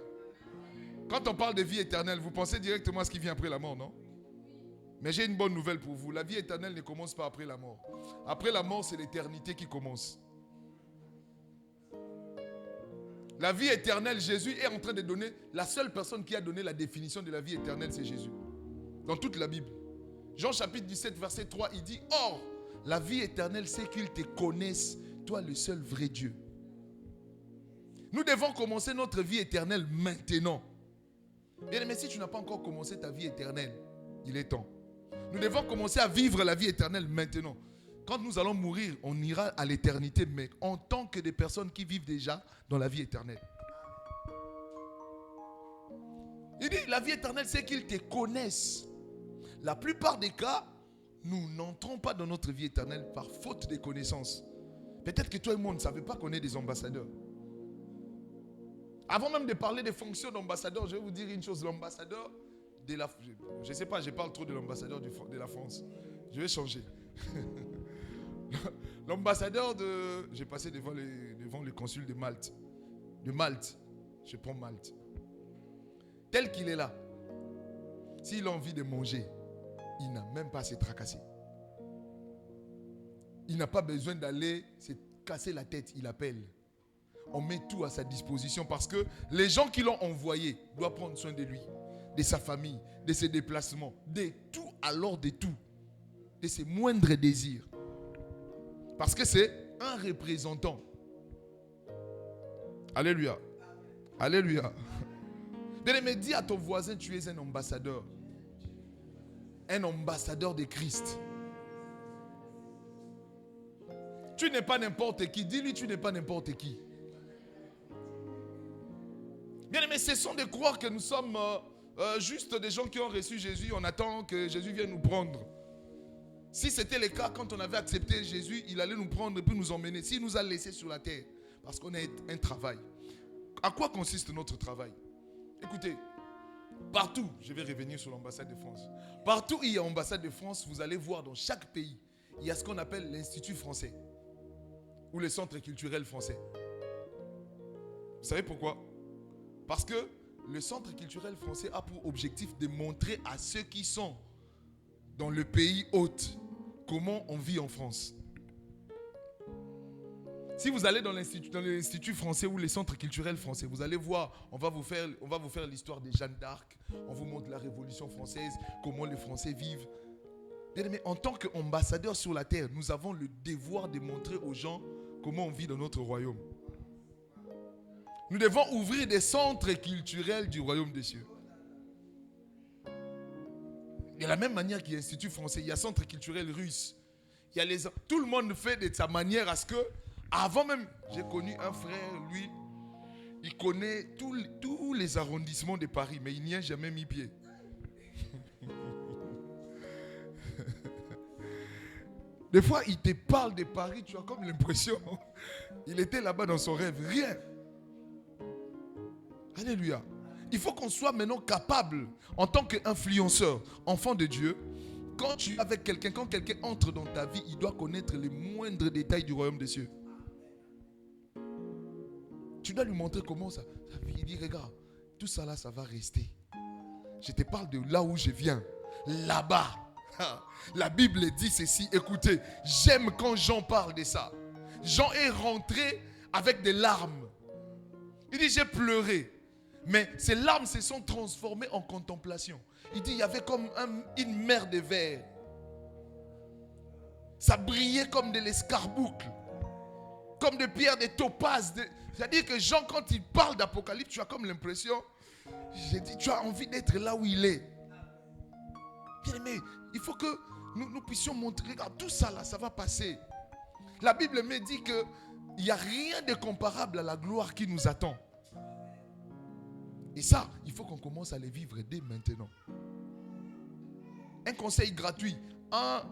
Quand on parle de vie éternelle, vous pensez directement à ce qui vient après la mort, non? Mais j'ai une bonne nouvelle pour vous. La vie éternelle ne commence pas après la mort. Après la mort, c'est l'éternité qui commence. La vie éternelle, Jésus est en train de donner, la seule personne qui a donné la définition de la vie éternelle, c'est Jésus. Dans toute la Bible. Jean chapitre 17, verset 3, il dit, « Or, la vie éternelle, c'est qu'ils te connaissent, toi le seul vrai Dieu. » Nous devons commencer notre vie éternelle maintenant. Bien, mais si tu n'as pas encore commencé ta vie éternelle, il est temps. Nous devons commencer à vivre la vie éternelle maintenant. Quand nous allons mourir, on ira à l'éternité, mais en tant que des personnes qui vivent déjà dans la vie éternelle. Il dit, la vie éternelle, c'est qu'ils te connaissent. La plupart des cas, nous n'entrons pas dans notre vie éternelle par faute de connaissances. Peut-être que toi et moi, on ne savait pas qu'on est des ambassadeurs. Avant même de parler des fonctions d'ambassadeur, je vais vous dire une chose. L'ambassadeur de la... Je ne sais pas, je parle trop de l'ambassadeur de la France. Je vais changer. L'ambassadeur de... J'ai passé devant le consul de Malte. De Malte. Je prends Malte. Tel qu'il est là, s'il a envie de manger, il n'a même pas à se tracasser. Il n'a pas besoin d'aller se casser la tête, il appelle. On met tout à sa disposition parce que les gens qui l'ont envoyé doivent prendre soin de lui, de sa famille, de ses déplacements, de tout, alors de tout, de ses moindres désirs. Parce que c'est un représentant. Alléluia. Alléluia. Bien-aimé, dis à ton voisin, tu es un ambassadeur. Un ambassadeur de Christ. Tu n'es pas n'importe qui. Dis-lui, tu n'es pas n'importe qui. Bien-aimé, cessons de croire que nous sommes juste des gens qui ont reçu Jésus. On attend que Jésus vienne nous prendre. Si c'était le cas, quand on avait accepté Jésus, il allait nous prendre et puis nous emmener. S'il nous a laissés sur la terre, parce qu'on a un travail. À quoi consiste notre travail? Écoutez, partout, je vais revenir sur l'ambassade de France. Partout où il y a l'ambassade de France, vous allez voir dans chaque pays, il y a ce qu'on appelle l'Institut français ou le Centre culturel français. Vous savez pourquoi? Parce que le Centre culturel français a pour objectif de montrer à ceux qui sont dans le pays hôte comment on vit en France. Si vous allez dans l'Institut français ou les centres culturels français, vous allez voir, on va vous faire l'histoire de Jeanne d'Arc, on vous montre la Révolution française, comment les Français vivent. Mais en tant qu'ambassadeurs sur la terre, nous avons le devoir de montrer aux gens comment on vit dans notre royaume. Nous devons ouvrir des centres culturels du royaume des cieux. De la même manière qu'il y a l'Institut français, il y a centre culturel russe. Tout le monde fait de sa manière à ce que, avant même, j'ai connu un frère, lui, il connaît tous les arrondissements de Paris, mais il n'y a jamais mis pied. Des fois, il te parle de Paris, tu as comme l'impression, il était là-bas dans son rêve, rien. Alléluia. Il faut qu'on soit maintenant capable, en tant qu'influenceur, enfant de Dieu, Quand tu es avec quelqu'un, quand quelqu'un entre dans ta vie, il doit connaître les moindres détails du royaume des cieux. Tu dois lui montrer comment ça. Il dit, regarde, tout ça là, ça va rester. Je te parle de là où je viens. Là-bas. La Bible dit ceci. Écoutez, j'aime quand Jean parle de ça. Jean est rentré avec des larmes. Il dit, j'ai pleuré. Mais ces larmes se sont transformées en contemplation. Il dit, il y avait comme une mer de verre. Ça brillait comme de l'escarboucle. Comme des pierres, des topazes. C'est-à-dire que Jean, quand il parle d'Apocalypse, tu as comme l'impression, j'ai dit, tu as envie d'être là où il est. Bien aimé, il faut que nous puissions montrer, regarde, tout ça là, ça va passer. La Bible me dit qu'il n'y a rien de comparable à la gloire qui nous attend. Et ça, il faut qu'on commence à les vivre dès maintenant. Un conseil gratuit. Un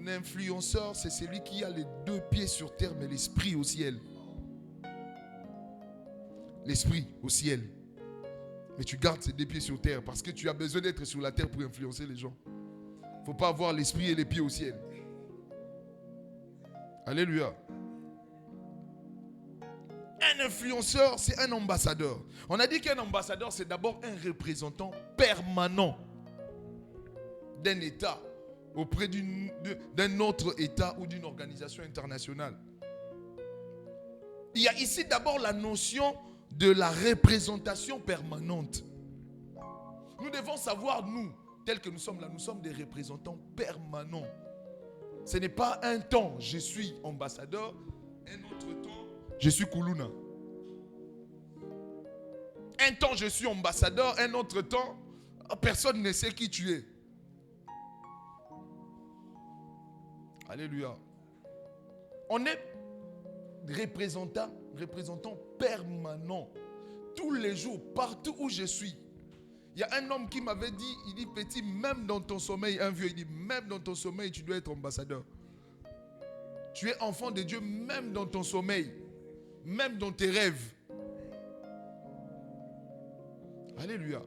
influenceur, c'est celui qui a les 2 pieds sur terre, mais l'esprit au ciel. L'esprit au ciel. Mais tu gardes ces 2 pieds sur terre parce que tu as besoin d'être sur la terre pour influencer les gens. Il ne faut pas avoir l'esprit et les pieds au ciel. Alléluia. Un influenceur, c'est un ambassadeur. On a dit qu'un ambassadeur, c'est d'abord un représentant permanent d'un État auprès d'un autre État ou d'une organisation internationale. Il y a ici d'abord la notion de la représentation permanente. Nous devons savoir, nous, tels que nous sommes là, nous sommes des représentants permanents. Ce n'est pas un temps, je suis ambassadeur, un autre temps, je suis Koulouna. Un temps, je suis ambassadeur, un autre temps, personne ne sait qui tu es. Alléluia. On est représentant permanent. Tous les jours, partout où je suis. Il y a un homme qui m'avait dit, il dit, petit, même dans ton sommeil, un vieux, il dit, même dans ton sommeil, tu dois être ambassadeur. Tu es enfant de Dieu, même dans ton sommeil, même dans tes rêves. Alléluia.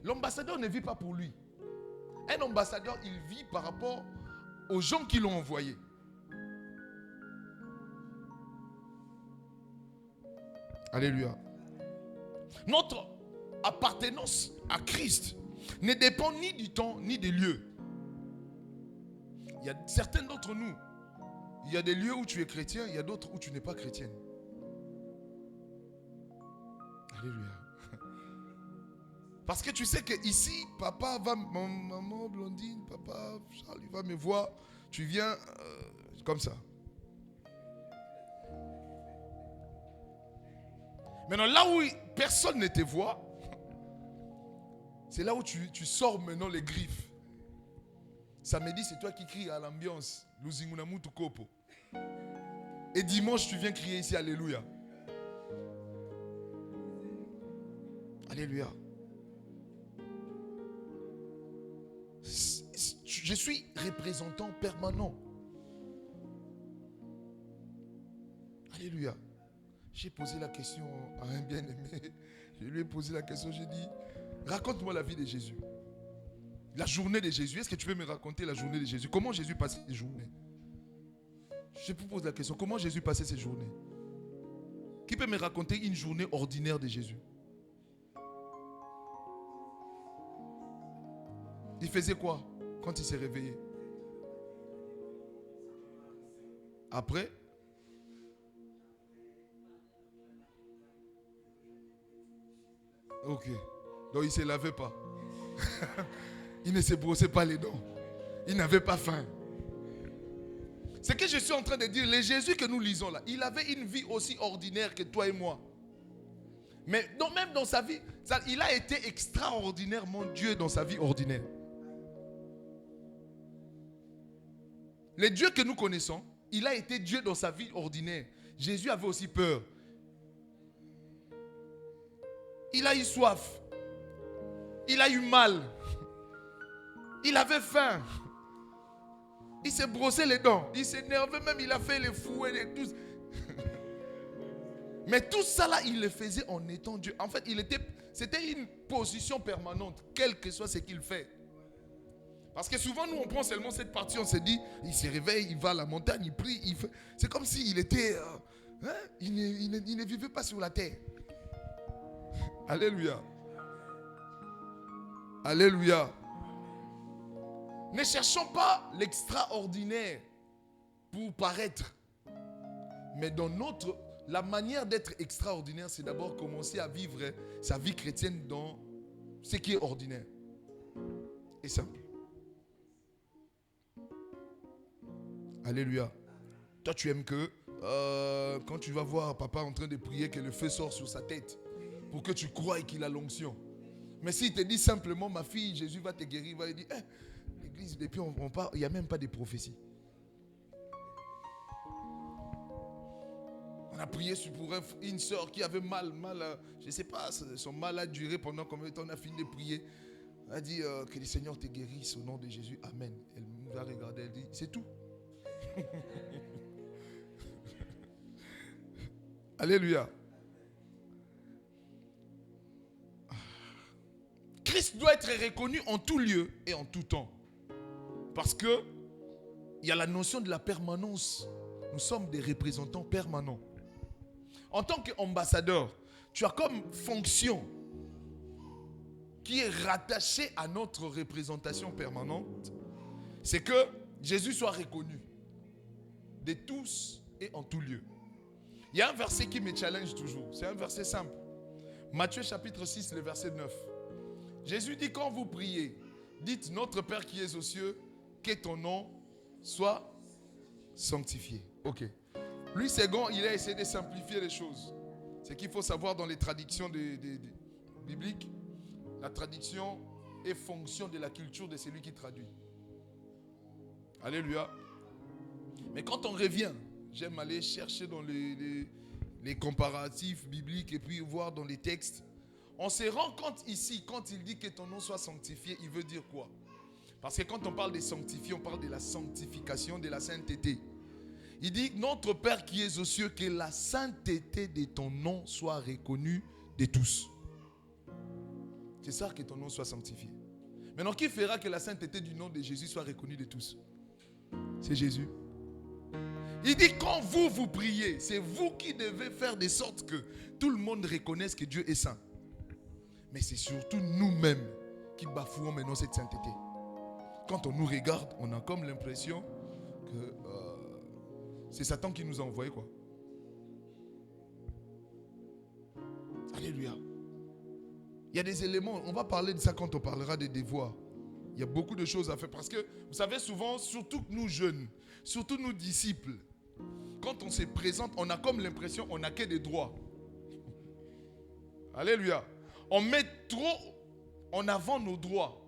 L'ambassadeur ne vit pas pour lui. Un ambassadeur, il vit par rapport aux gens qui l'ont envoyé. Alléluia. Notre appartenance à Christ ne dépend ni du temps ni des lieux. Il y a certains d'entre nous, il y a des lieux où tu es chrétien, il y a d'autres où tu n'es pas chrétienne. Alléluia. Parce que tu sais que ici, papa va, maman Blondine, papa Charles, va me voir. Tu viens comme ça. Maintenant, là où personne ne te voit, c'est là où tu sors maintenant les griffes. Samedi, c'est toi qui cries à l'ambiance. Et dimanche, tu viens crier ici, Alléluia. Alléluia. Je suis représentant permanent. Alléluia. J'ai posé la question à un bien-aimé. Je lui ai posé la question, j'ai dit, raconte-moi la vie de Jésus. La journée de Jésus. Est-ce que tu peux me raconter la journée de Jésus? Comment Jésus passait ses journées? Je vous pose la question, comment Jésus passait ses journées? Qui peut me raconter une journée ordinaire de Jésus? Il faisait quoi quand il s'est réveillé? Après? Ok. Donc il ne se lavait pas. Il ne se brossait pas les dents. Il n'avait pas faim. Ce que je suis en train de dire, le Jésus que nous lisons là, il avait une vie aussi ordinaire que toi et moi. Mais donc même dans sa vie, il a été extraordinairement Dieu dans sa vie ordinaire. Le Dieu que nous connaissons, il a été Dieu dans sa vie ordinaire. Jésus avait aussi peur. Il a eu soif. Il a eu mal. Il avait faim. Il s'est brossé les dents. Il s'énervait même. Il a fait les fous et tout. Mais tout ça là, il le faisait en étant Dieu. En fait, c'était une position permanente, quel que soit ce qu'il fait. Parce que souvent, nous, on prend seulement cette partie, on se dit, il se réveille, il va à la montagne, il prie, il fait... C'est comme s'il était... il ne vivait pas sur la terre. Alléluia. Alléluia. Ne cherchons pas l'extraordinaire pour paraître. Mais dans la manière d'être extraordinaire, c'est d'abord commencer à vivre sa vie chrétienne dans ce qui est ordinaire et simple. Alléluia. Toi, tu aimes que quand tu vas voir papa en train de prier, que le feu sort sur sa tête pour que tu croies qu'il a l'onction. Mais s'il te dit simplement, ma fille, Jésus va te guérir, il va dire, l'église, depuis on part, il n'y a même pas de prophétie. On a prié pour une soeur qui avait mal, je ne sais pas, son mal a duré pendant combien de temps. On a fini de prier. Elle a dit que le Seigneur te guérisse au nom de Jésus. Amen. Elle nous a regardé, elle dit, c'est tout. Alléluia. Christ doit être reconnu en tout lieu et en tout temps. Parce que il y a la notion de la permanence. Nous sommes des représentants permanents. En tant qu'ambassadeur, tu as comme fonction qui est rattachée à notre représentation permanente, c'est que Jésus soit reconnu de tous et en tout lieu. Il y a un verset qui me challenge toujours. C'est un verset simple. Matthieu chapitre 6, le verset 9. Jésus dit, quand vous priez, dites, notre Père qui es aux cieux, que ton nom soit sanctifié. Ok. Lui, second, il a essayé de simplifier les choses. C'est qu'il faut savoir dans les traductions bibliques, la traduction est fonction de la culture de celui qui traduit. Alléluia. Mais quand on revient, j'aime aller chercher dans les comparatifs bibliques et puis voir dans les textes. On se rend compte ici, quand il dit que ton nom soit sanctifié, il veut dire quoi? Parce que quand on parle de sanctifier, on parle de la sanctification, de la sainteté. Il dit, notre Père qui es aux cieux, que la sainteté de ton nom soit reconnue de tous. C'est ça, que ton nom soit sanctifié. Maintenant, qui fera que la sainteté du nom de Jésus soit reconnue de tous? C'est Jésus. Il dit, quand vous priez, c'est vous qui devez faire de sorte que tout le monde reconnaisse que Dieu est saint. Mais c'est surtout nous-mêmes qui bafouons maintenant cette sainteté. Quand on nous regarde, on a comme l'impression que c'est Satan qui nous a envoyés, quoi. Alléluia. Il y a des éléments, on va parler de ça quand on parlera des devoirs. Il y a beaucoup de choses à faire parce que, vous savez, souvent, surtout nous jeunes, surtout nous disciples, quand on se présente, on a comme l'impression qu'on n'a que des droits. Alléluia. On met trop en avant nos droits,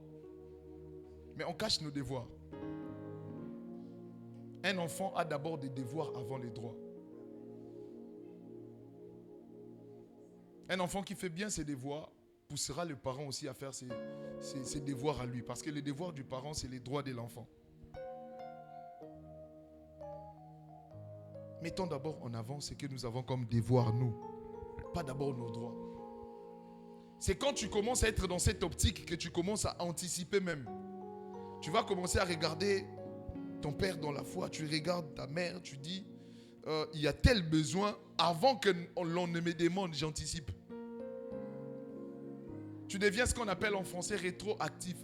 mais on cache nos devoirs. Un enfant a d'abord des devoirs avant les droits. Un enfant qui fait bien ses devoirs poussera le parent aussi à faire ses devoirs à lui. Parce que les devoirs du parent, c'est les droits de l'enfant. Mettons d'abord en avant ce que nous avons comme devoir, nous. Pas d'abord nos droits. C'est quand tu commences à être dans cette optique que tu commences à anticiper même. Tu vas commencer à regarder ton père dans la foi, tu regardes ta mère, tu dis, il y a tel besoin, avant que l'on ne me demande, j'anticipe. Tu deviens ce qu'on appelle en français rétroactif,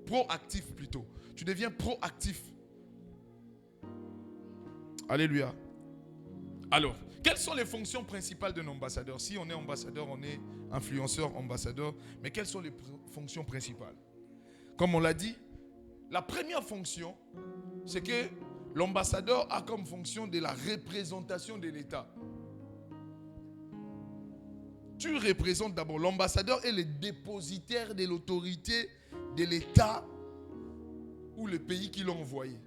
proactif plutôt. Tu deviens proactif. Alléluia. Alors, quelles sont les fonctions principales d'un ambassadeur? Si on est ambassadeur, on est influenceur, ambassadeur, mais quelles sont les fonctions principales? Comme on l'a dit, la première fonction, c'est que l'ambassadeur a comme fonction de la représentation de l'État. Tu représentes d'abord, l'ambassadeur est le dépositaire de l'autorité de l'État ou le pays qui l'a envoyé.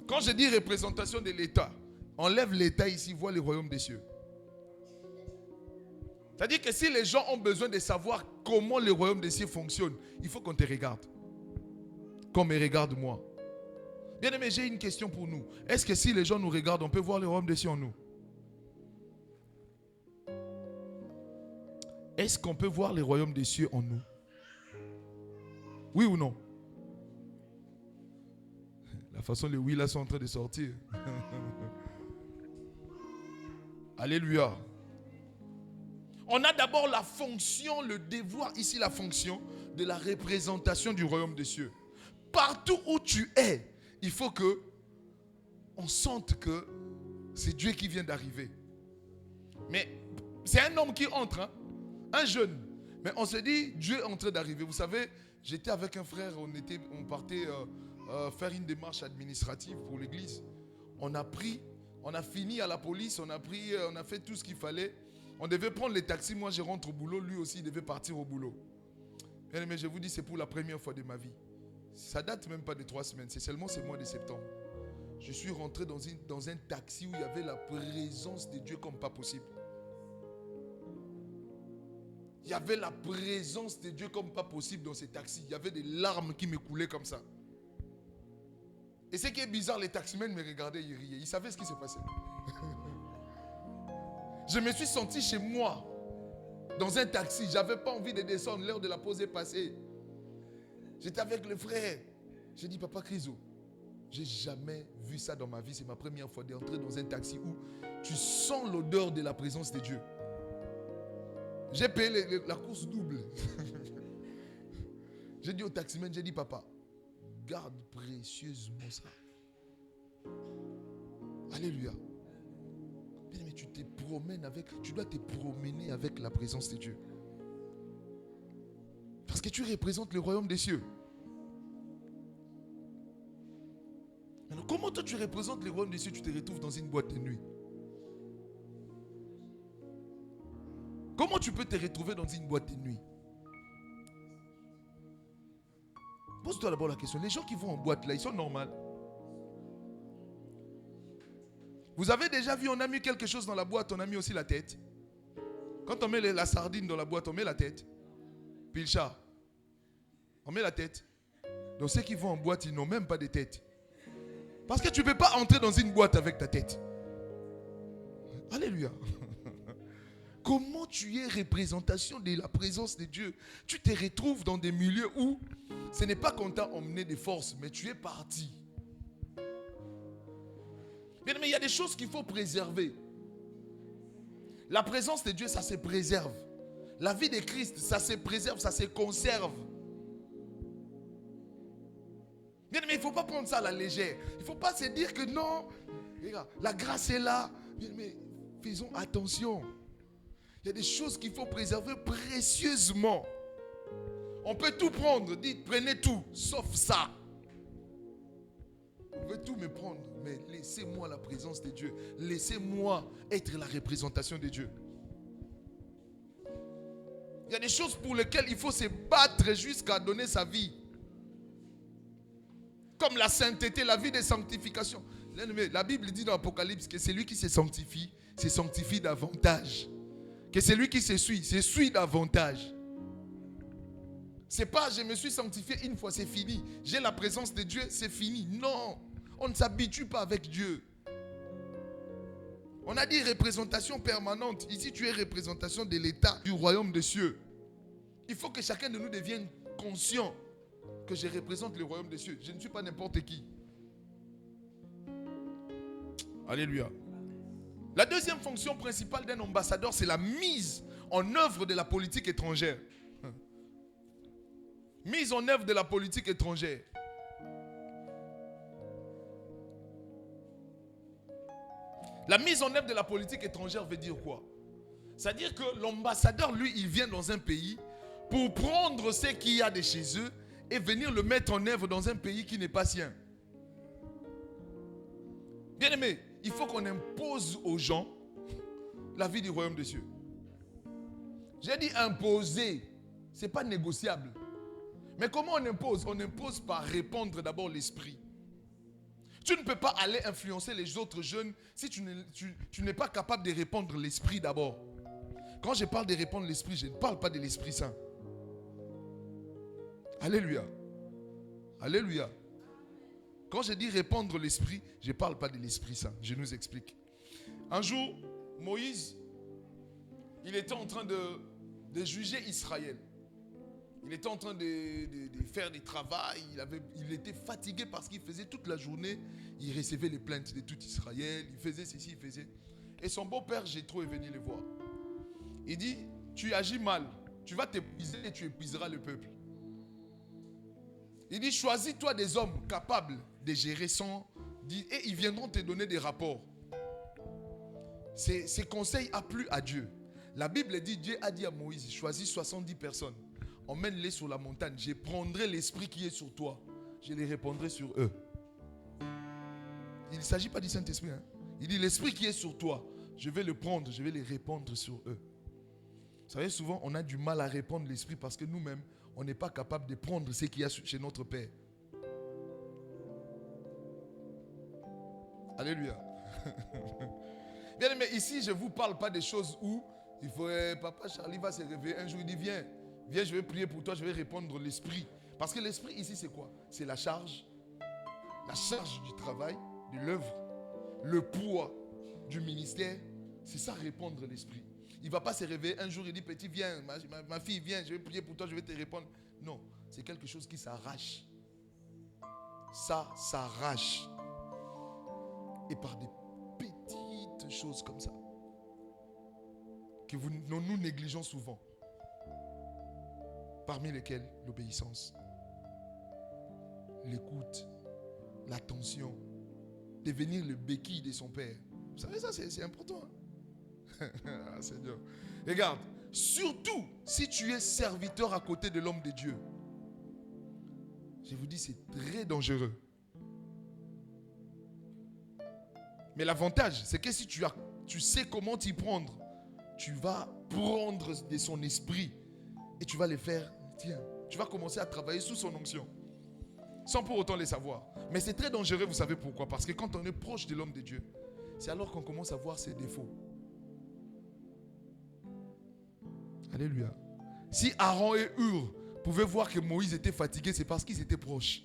Quand je dis représentation de l'État, enlève l'État ici, vois le royaume des cieux. C'est-à-dire que si les gens ont besoin de savoir comment le royaume des cieux fonctionne, il faut qu'on te regarde. Qu'on me regarde moi. Bien aimé, j'ai une question pour nous. Est-ce que si les gens nous regardent, on peut voir le royaume des cieux en nous? Est-ce qu'on peut voir le royaume des cieux en nous? Oui ou non? toute façon, les oui là sont en train de sortir. Alléluia. On a d'abord la fonction, le devoir, ici la fonction de la représentation du royaume des cieux. Partout où tu es, il faut que on sente que c'est Dieu qui vient d'arriver. Mais c'est un homme qui entre, hein, un jeune. Mais on se dit, Dieu est en train d'arriver. Vous savez, j'étais avec un frère, on partait faire une démarche administrative pour l'église. On a fini à la police, on a fait tout ce qu'il fallait. On devait prendre les taxis, moi je rentre au boulot, lui aussi il devait partir au boulot. Mais je vous dis, c'est pour la première fois de ma vie. Ça date même pas de 3 semaines, c'est seulement ce mois de septembre. Je suis rentré dans un taxi où il y avait la présence de Dieu comme pas possible. Il y avait la présence de Dieu comme pas possible dans ces taxis. Il y avait des larmes qui me coulaient comme ça. Et ce qui est bizarre, les taximens me regardaient, ils riaient. Ils savaient ce qui se passait. Je me suis senti chez moi, dans un taxi. Je n'avais pas envie de descendre, l'heure de la pause est passée. J'étais avec le frère. J'ai dit, Papa Criso, j'ai jamais vu ça dans ma vie. C'est ma première fois d'entrer dans un taxi où tu sens l'odeur de la présence de Dieu. J'ai payé la course double. J'ai dit au taximan, j'ai dit, Papa, garde précieusement ça. Alléluia. Mais tu dois te promener avec la présence de Dieu. Parce que tu représentes le royaume des cieux. Alors, comment toi tu représentes le royaume des cieux, tu te retrouves dans une boîte de nuit? Comment tu peux te retrouver dans une boîte de nuit? Pose-toi d'abord la question. Les gens qui vont en boîte là, ils sont normaux. Vous avez déjà vu, on a mis quelque chose dans la boîte, on a mis aussi la tête. Quand on met la sardine dans la boîte, on met la tête. Puis le chat, on met la tête. Donc ceux qui vont en boîte, ils n'ont même pas de tête. Parce que tu ne peux pas entrer dans une boîte avec ta tête. Alléluia. Comment tu es représentation de la présence de Dieu? Tu te retrouves dans des milieux où ce n'est pas qu'on t'a emmené des forces, mais tu es parti. Bien, mais il y a des choses qu'il faut préserver. La présence de Dieu, ça se préserve. La vie de Christ, ça se préserve, ça se conserve. Bien, mais il ne faut pas prendre ça à la légère. Il ne faut pas se dire que non, regarde, la grâce est là. Bien, mais faisons attention. Il y a des choses qu'il faut préserver précieusement. On peut tout prendre, dites prenez tout, sauf ça. Vous pouvez tout me prendre, mais laissez-moi la présence de Dieu. Laissez-moi être la représentation de Dieu. Il y a des choses pour lesquelles il faut se battre jusqu'à donner sa vie. Comme la sainteté, la vie de sanctification. La Bible dit dans l'Apocalypse que celui qui se sanctifie davantage. Que celui qui se suit davantage. C'est pas je me suis sanctifié une fois, c'est fini. J'ai la présence de Dieu, c'est fini. Non, on ne s'habitue pas avec Dieu. On a dit représentation permanente. Ici, tu es représentation de l'état du royaume des cieux. Il faut que chacun de nous devienne conscient que je représente le royaume des cieux. Je ne suis pas n'importe qui. Alléluia. La deuxième fonction principale d'un ambassadeur, c'est la mise en œuvre de la politique étrangère. Mise en œuvre de la politique étrangère. La mise en œuvre de la politique étrangère veut dire quoi? C'est-à-dire que l'ambassadeur, lui, il vient dans un pays pour prendre ce qu'il y a de chez eux et venir le mettre en œuvre dans un pays qui n'est pas sien. Bien aimé, il faut qu'on impose aux gens la vie du royaume des cieux. J'ai dit imposer, ce n'est pas négociable. Mais comment on impose? On impose par répandre d'abord l'esprit. Tu ne peux pas aller influencer les autres jeunes si tu n'es pas capable de répandre l'esprit d'abord. Quand je parle de répandre l'esprit, je ne parle pas de l'Esprit Saint. Alléluia. Alléluia. Quand je dis répandre l'esprit, je ne parle pas de l'Esprit Saint. Je nous explique. Un jour, Moïse, il était en train de juger Israël. Il était en train de faire du travail. Il était fatigué parce qu'il faisait toute la journée. Il recevait les plaintes de tout Israël. Il faisait ceci, il faisait. Et son beau-père Jéthro est venu le voir. Il dit, tu agis mal. Tu vas t'épuiser et tu épuiseras le peuple. Il dit, choisis-toi des hommes capables de gérer sans... Et ils viendront te donner des rapports. Ces conseils a plu à Dieu. La Bible dit, Dieu a dit à Moïse, choisis 70 personnes. Emmène-les sur la montagne. Je prendrai l'esprit qui est sur toi. Je les répandrai sur eux. Il ne s'agit pas du Saint-Esprit. Hein. Il dit, l'esprit qui est sur toi, je vais le prendre, je vais les répandre sur eux. Vous savez, souvent, on a du mal à répandre l'esprit parce que nous-mêmes, on n'est pas capable de prendre ce qu'il y a chez notre Père. Alléluia. Bien aimé, ici, je ne vous parle pas des choses où il faut, papa Charlie va se réveiller un jour, il dit, viens, je vais prier pour toi, je vais répandre l'esprit. Parce que l'esprit ici, c'est quoi? C'est la charge du travail, de l'œuvre, le poids du ministère. C'est ça, répandre l'esprit. Il ne va pas se réveiller un jour et dire, petit, viens, ma fille, viens, je vais prier pour toi, je vais te répondre. Non, c'est quelque chose qui s'arrache. Ça s'arrache. Et par des petites choses comme ça, que nous négligeons souvent. Parmi lesquelles l'obéissance, l'écoute, l'attention, devenir le béquille de son père. Vous savez ça, c'est important. Hein? Ah, Seigneur. Regarde, surtout si tu es serviteur à côté de l'homme de Dieu. Je vous dis, c'est très dangereux. Mais l'avantage, c'est que si tu sais comment t'y prendre, tu vas prendre de son esprit et tu vas les faire, tiens, tu vas commencer à travailler sous son onction, sans pour autant les savoir. Mais c'est très dangereux, vous savez pourquoi? Parce que quand on est proche de l'homme de Dieu, c'est alors qu'on commence à voir ses défauts. Alléluia. Si Aaron et Hur pouvaient voir que Moïse était fatigué, c'est parce qu'ils étaient proches.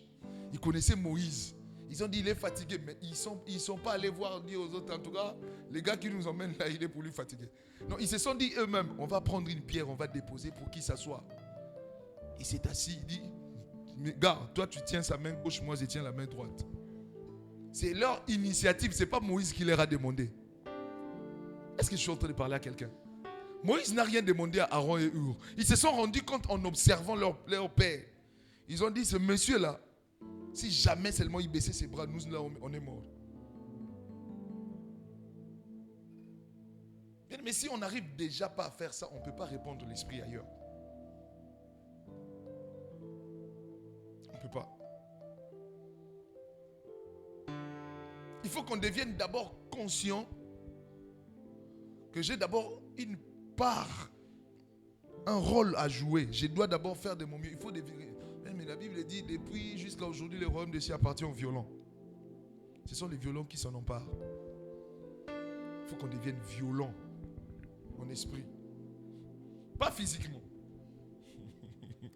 Ils connaissaient Moïse. Ils ont dit il est fatigué, mais ils sont pas allés voir, dire aux autres, en tout cas, les gars qui nous emmènent là, il est pour lui fatiguer. Non, ils se sont dit eux-mêmes, on va prendre une pierre, on va déposer pour qu'il s'assoie. Il s'est assis, il dit, mais gars, toi tu tiens sa main gauche, moi je tiens la main droite. C'est leur initiative, c'est pas Moïse qui leur a demandé. Est-ce que je suis en train de parler à quelqu'un? Moïse n'a rien demandé à Aaron et Hur. Ils se sont rendus compte en observant leur père. Ils ont dit, ce monsieur-là, si jamais seulement il baissait ses bras, nous là on est morts. Mais si on n'arrive déjà pas à faire ça, on ne peut pas répandre l'esprit ailleurs. On ne peut pas. Il faut qu'on devienne d'abord conscient que j'ai d'abord une part, un rôle à jouer. Je dois d'abord faire de mon mieux. Il faut devenir. Mais la Bible dit, depuis jusqu'à aujourd'hui, le royaume des cieux appartient aux violents. Ce sont les violents qui s'en emparent. Il faut qu'on devienne violent en esprit. Pas physiquement.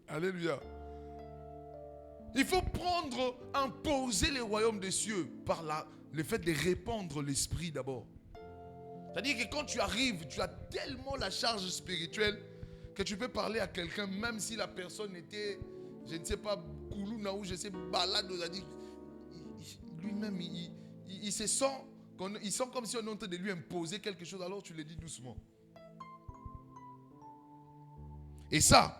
Alléluia. Il faut imposer le royaume des cieux par le fait de répandre l'esprit d'abord. C'est-à-dire que quand tu arrives, tu as tellement la charge spirituelle que tu peux parler à quelqu'un, même si la personne était, je ne sais pas, Koulouna ou je sais, balade, lui-même, il se sent, il sent comme si on est en train de lui imposer quelque chose, alors tu le dis doucement. Et ça,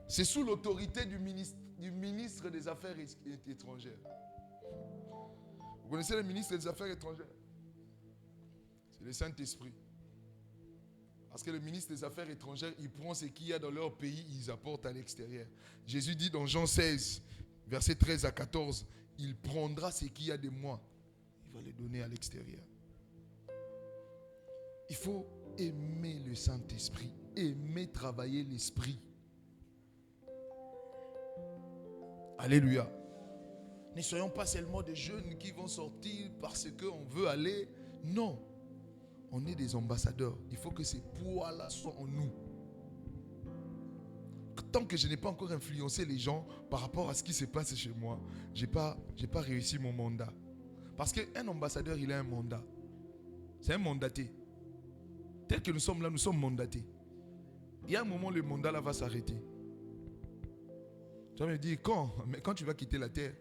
c'est sous l'autorité du ministre des Affaires étrangères. Vous connaissez le ministre des Affaires étrangères? C'est le Saint-Esprit. Parce que le ministre des Affaires étrangères, il prend ce qu'il y a dans leur pays, ils apportent à l'extérieur. Jésus dit dans Jean 16, versets 13 à 14, il prendra ce qu'il y a de moi, il va le donner à l'extérieur. Il faut aimer le Saint-Esprit, aimer travailler l'Esprit. Alléluia. Ne soyons pas seulement des jeunes qui vont sortir parce qu'on veut aller. Non. On est des ambassadeurs. Il faut que ces poids-là soient en nous. Tant que je n'ai pas encore influencé les gens par rapport à ce qui se passe chez moi, je n'ai pas réussi mon mandat. Parce qu'un ambassadeur, il a un mandat. C'est un mandaté. Tel que nous sommes là, nous sommes mandatés. Il y a un moment, le mandat là va s'arrêter. Tu vas me dire, quand? Mais quand tu vas quitter la terre?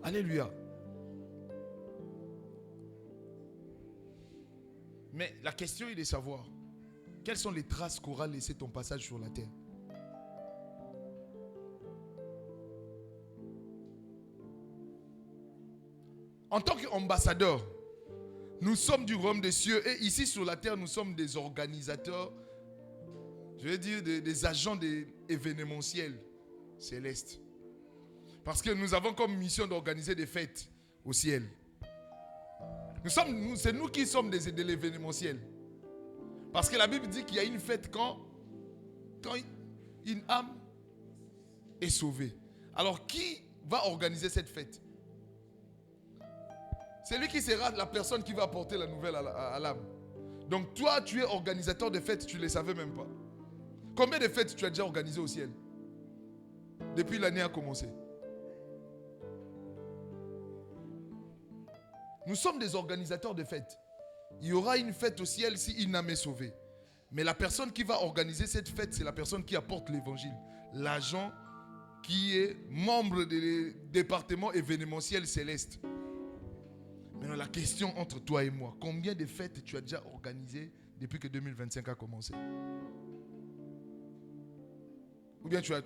Alléluia. Mais la question est de savoir, quelles sont les traces qu'aura laissé ton passage sur la terre? En tant qu'ambassadeurs, nous sommes du royaume des cieux et ici sur la terre, nous sommes des organisateurs, je vais dire des agents événementiels célestes. Parce que nous avons comme mission d'organiser des fêtes au ciel. C'est nous qui sommes de l'événementiel. Parce que la Bible dit qu'il y a une fête quand une âme est sauvée. Alors qui va organiser cette fête? C'est lui qui sera la personne qui va apporter la nouvelle à l'âme. Donc toi, tu es organisateur de fêtes, tu ne les savais même pas. Combien de fêtes tu as déjà organisées au ciel? Depuis l'année a commencé. Nous sommes des organisateurs de fêtes. Il y aura une fête au ciel si une âme est sauvée. Mais la personne qui va organiser cette fête, c'est la personne qui apporte l'évangile. L'agent qui est membre du département événementiel céleste. Maintenant, la question entre toi et moi, combien de fêtes tu as déjà organisées depuis que 2025 a commencé? Ou bien toi,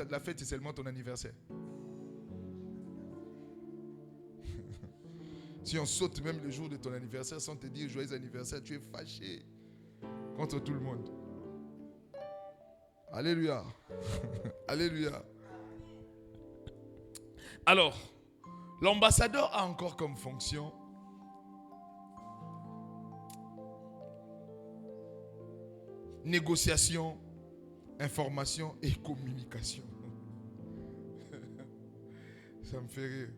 la fête, c'est seulement ton anniversaire. Si on saute même le jour de ton anniversaire sans te dire joyeux anniversaire, tu es fâché contre tout le monde. Alléluia. Alléluia. Alors, l'ambassadeur a encore comme fonction négociation, information et communication. Ça me fait rire.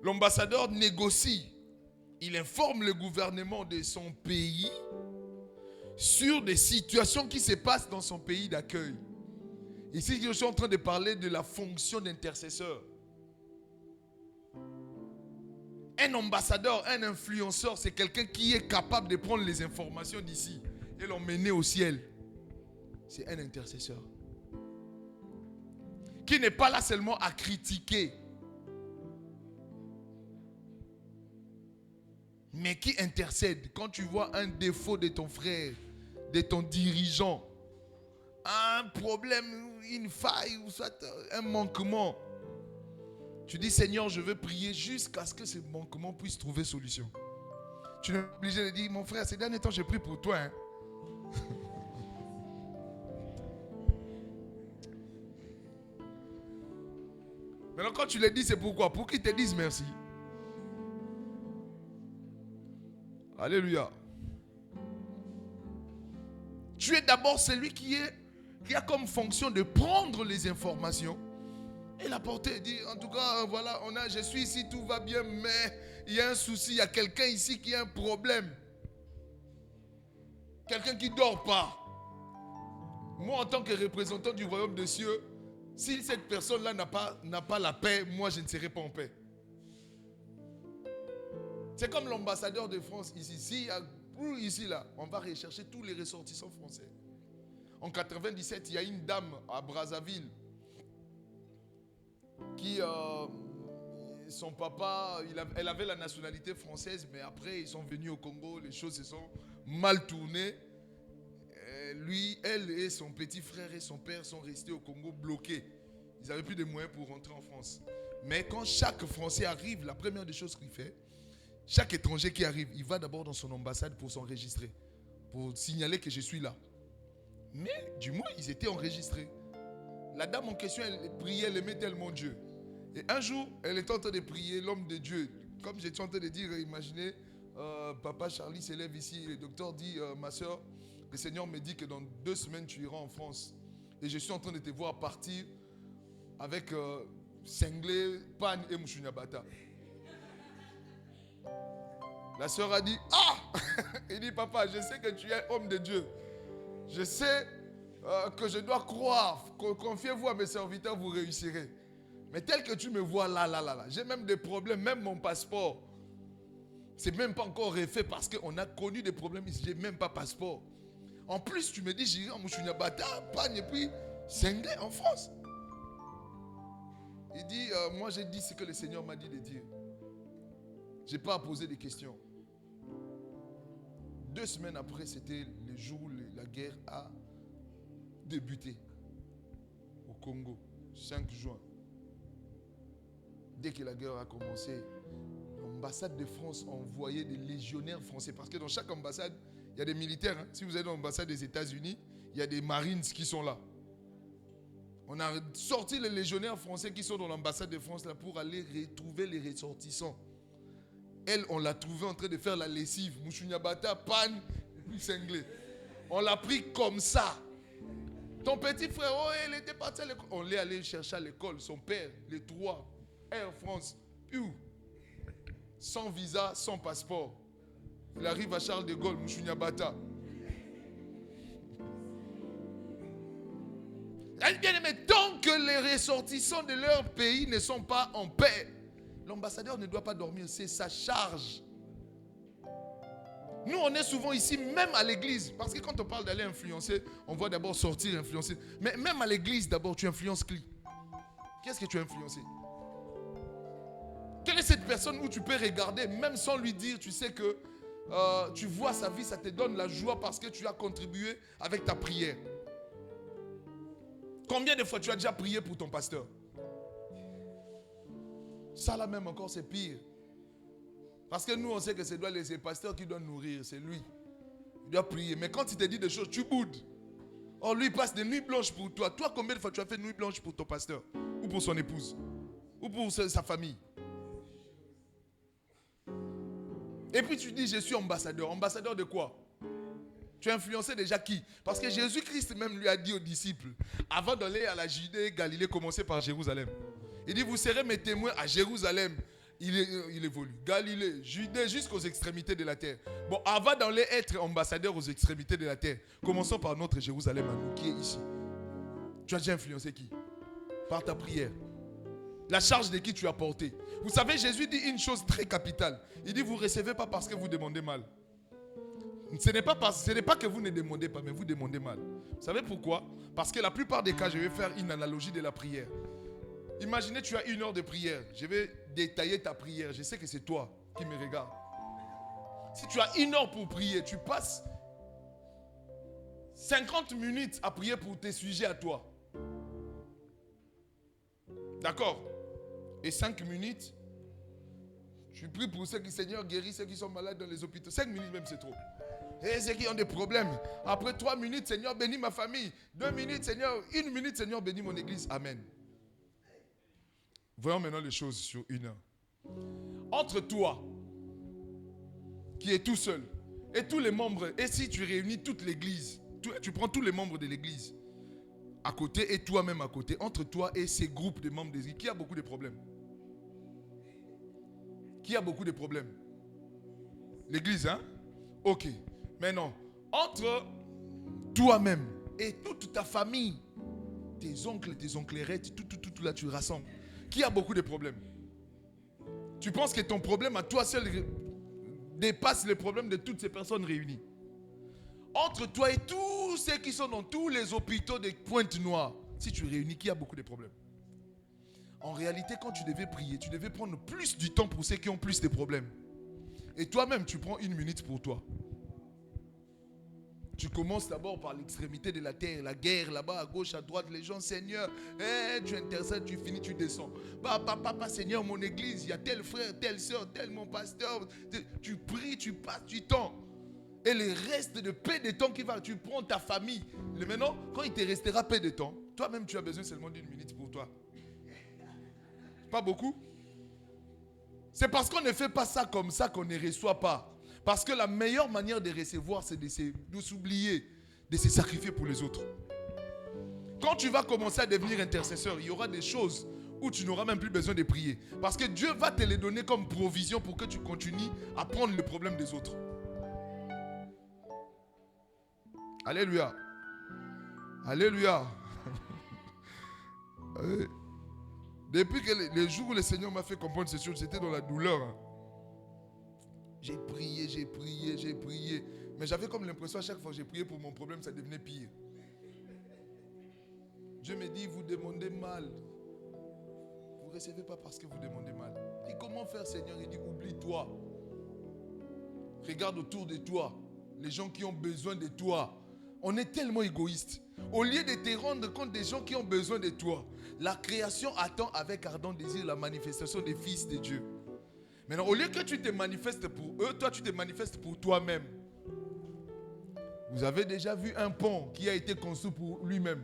L'ambassadeur négocie. Il informe le gouvernement de son pays sur des situations qui se passent dans son pays d'accueil. Ici, je suis en train de parler de la fonction d'intercesseur. Un ambassadeur, un influenceur, c'est quelqu'un qui est capable de prendre les informations d'ici et l'emmener au ciel. C'est un intercesseur. Qui n'est pas là seulement à critiquer, mais qui intercède. Quand tu vois un défaut de ton frère, de ton dirigeant, un problème, une faille, ou soit un manquement, tu dis Seigneur, je veux prier jusqu'à ce que ce manquement puisse trouver solution. Tu n'es pas obligé de dire mon frère, ces derniers temps j'ai prié pour toi. Maintenant quand tu le dis, c'est pourquoi? Pour qu'ils te disent merci. Alléluia. Tu es d'abord celui qui a comme fonction de prendre les informations et l'apporter. Dire en tout cas, voilà, je suis ici, tout va bien, mais il y a un souci, il y a quelqu'un ici qui a un problème. Quelqu'un qui ne dort pas. Moi, en tant que représentant du royaume des cieux, si cette personne-là n'a pas la paix, moi, je ne serai pas en paix. C'est comme l'ambassadeur de France ici. S'il y a ici, là, on va rechercher tous les ressortissants français. En 97, il y a une dame à Brazzaville qui, son papa, elle avait la nationalité française, mais après, ils sont venus au Congo, les choses se sont mal tournées. Lui, elle et son petit frère et son père sont restés au Congo bloqués. Ils n'avaient plus de moyens pour rentrer en France. Mais quand chaque Français arrive, la première des choses qu'il fait, chaque étranger qui arrive, il va d'abord dans son ambassade pour s'enregistrer, pour signaler que je suis là. Mais du moins, ils étaient enregistrés. La dame en question, elle priait, elle aimait tellement Dieu. Et un jour, elle était en train de prier l'homme de Dieu. Comme j'étais en train de dire, imaginez, papa Charlie s'élève ici, le docteur dit, ma soeur, le Seigneur me dit que dans 2 semaines, tu iras en France. Et je suis en train de te voir partir avec Senglé, Pan et Mouchouniabata. La soeur a dit, ah! Il dit, papa, je sais que tu es homme de Dieu. Je sais que je dois croire. Confiez-vous à mes serviteurs, vous réussirez. Mais tel que tu me vois là, j'ai même des problèmes, même mon passeport. C'est même pas encore refait parce qu'on a connu des problèmes ici, j'ai même pas passeport. En plus, tu me dis, j'irai en Mouchounia-Bata, Pagne et puis Senglé en France. Il dit, moi j'ai dit ce que le Seigneur m'a dit de dire. Je n'ai pas à poser des questions. 2 semaines après, c'était le jour où la guerre a débuté au Congo, 5 juin. Dès que la guerre a commencé, l'ambassade de France a envoyé des légionnaires français. Parce que dans chaque ambassade, il y a des militaires. Hein. Si vous êtes dans l'ambassade des États-Unis, il y a des Marines qui sont là. On a sorti les légionnaires français qui sont dans l'ambassade de France là pour aller retrouver les ressortissants. Elle, on l'a trouvé en train de faire la lessive. Mouchounia-Bata, Pan, et puis Senglé. On l'a pris comme ça. Ton petit frère, oh, il était parti à l'école. On l'est allé chercher à l'école. Son père, les 3, Air France, sans visa, sans passeport. Il arrive à Charles de Gaulle, Mouchounia-Bata. Bien aimé, tant que les ressortissants de leur pays ne sont pas en paix, l'ambassadeur ne doit pas dormir, c'est sa charge. Nous, on est souvent ici, même à l'église, parce que quand on parle d'aller influencer, on va d'abord sortir, influencer. Mais même à l'église, d'abord, tu influences qui? Qu'est-ce que tu as influencé? Quelle est cette personne où tu peux regarder, même sans lui dire, tu sais que tu vois sa vie, ça te donne la joie parce que tu as contribué avec ta prière. Combien de fois tu as déjà prié pour ton pasteur? Ça là même encore c'est pire. Parce que nous on sait que c'est le pasteur qui doit nourrir, c'est lui. Il doit prier. Mais quand il te dit des choses, tu boudes. Or lui il passe des nuits blanches pour toi. Toi combien de fois tu as fait nuit blanche pour ton pasteur? Ou pour son épouse? Ou pour sa famille? Et puis tu dis je suis ambassadeur. Ambassadeur de quoi? Tu as influencé déjà qui? Parce que Jésus-Christ même lui a dit aux disciples, avant d'aller à la Judée, Galilée, commencez par Jérusalem. Il dit, vous serez mes témoins à Jérusalem. Il évolue. Galilée, Judée, jusqu'aux extrémités de la terre. Bon, avant d'aller être ambassadeur aux extrémités de la terre, commençons par notre Jérusalem à nous, qui est ici. Tu as déjà influencé qui? Par ta prière. La charge de qui tu as porté. Vous savez, Jésus dit une chose très capitale. Il dit, vous ne recevez pas parce que vous demandez mal. Ce n'est pas que vous ne demandez pas, mais vous demandez mal. Vous savez pourquoi? Parce que la plupart des cas, je vais faire une analogie de la prière. Imaginez, tu as 1 heure de prière. Je vais détailler ta prière. Je sais que c'est toi qui me regarde. Si tu as 1 heure pour prier, tu passes 50 minutes à prier pour tes sujets à toi. D'accord? Et 5 minutes, tu pries pour ceux qui, Seigneur, guérit ceux qui sont malades dans les hôpitaux. 5 minutes même, c'est trop. Et ceux qui ont des problèmes. Après 3 minutes, Seigneur, bénis ma famille. 2 minutes, Seigneur. 1 minute, Seigneur, bénis mon église. Amen. Voyons maintenant les choses sur 1 heure. Entre toi, qui es tout seul, et tous les membres, et si tu réunis toute l'église, tu prends tous les membres de l'église à côté et toi-même à côté, entre toi et ces groupes de membres de l'église, qui a beaucoup de problèmes? Qui a beaucoup de problèmes? L'église, hein? Ok. Maintenant, entre toi-même et toute ta famille, tes oncles, tes onclerettes, tout là, tu rassembles. Qui a beaucoup de problèmes? Tu penses que ton problème à toi seul dépasse les problèmes de toutes ces personnes réunies? Entre toi et tous ceux qui sont dans tous les hôpitaux de Pointe-Noire, si tu réunis, qui a beaucoup de problèmes? En réalité, quand tu devais prier, tu devais prendre plus du temps pour ceux qui ont plus de problèmes. Et toi-même, tu prends 1 minute pour toi. Tu commences d'abord par l'extrémité de la terre, la guerre là-bas, à gauche, à droite, les gens, Seigneur, tu intercèdes, tu finis, tu descends. Papa, Seigneur, mon église, il y a tel frère, telle soeur, tel mon pasteur. Tu pries, tu passes du temps. Et le reste de peu de temps qui va, tu prends ta famille. Et maintenant, quand il te restera peu de temps, toi-même, tu as besoin seulement d'1 minute pour toi. Pas beaucoup? C'est parce qu'on ne fait pas ça comme ça qu'on ne reçoit pas. Parce que la meilleure manière de recevoir, c'est de s'oublier, de se sacrifier pour les autres. Quand tu vas commencer à devenir intercesseur, il y aura des choses où tu n'auras même plus besoin de prier. Parce que Dieu va te les donner comme provision pour que tu continues à prendre le problème des autres. Alléluia. Alléluia. Depuis que le jour où le Seigneur m'a fait comprendre ces choses, c'était dans la douleur. J'ai prié. Mais j'avais comme l'impression à chaque fois que j'ai prié pour mon problème, ça devenait pire. Dieu me dit, vous demandez mal. Vous ne recevez pas parce que vous demandez mal. Et comment faire, Seigneur? Il dit, oublie-toi. Regarde autour de toi. Les gens qui ont besoin de toi. On est tellement égoïste. Au lieu de te rendre compte des gens qui ont besoin de toi, la création attend avec ardent désir la manifestation des fils de Dieu. Maintenant, au lieu que tu te manifestes pour eux, toi tu te manifestes pour toi-même. Vous avez déjà vu un pont qui a été construit pour lui-même.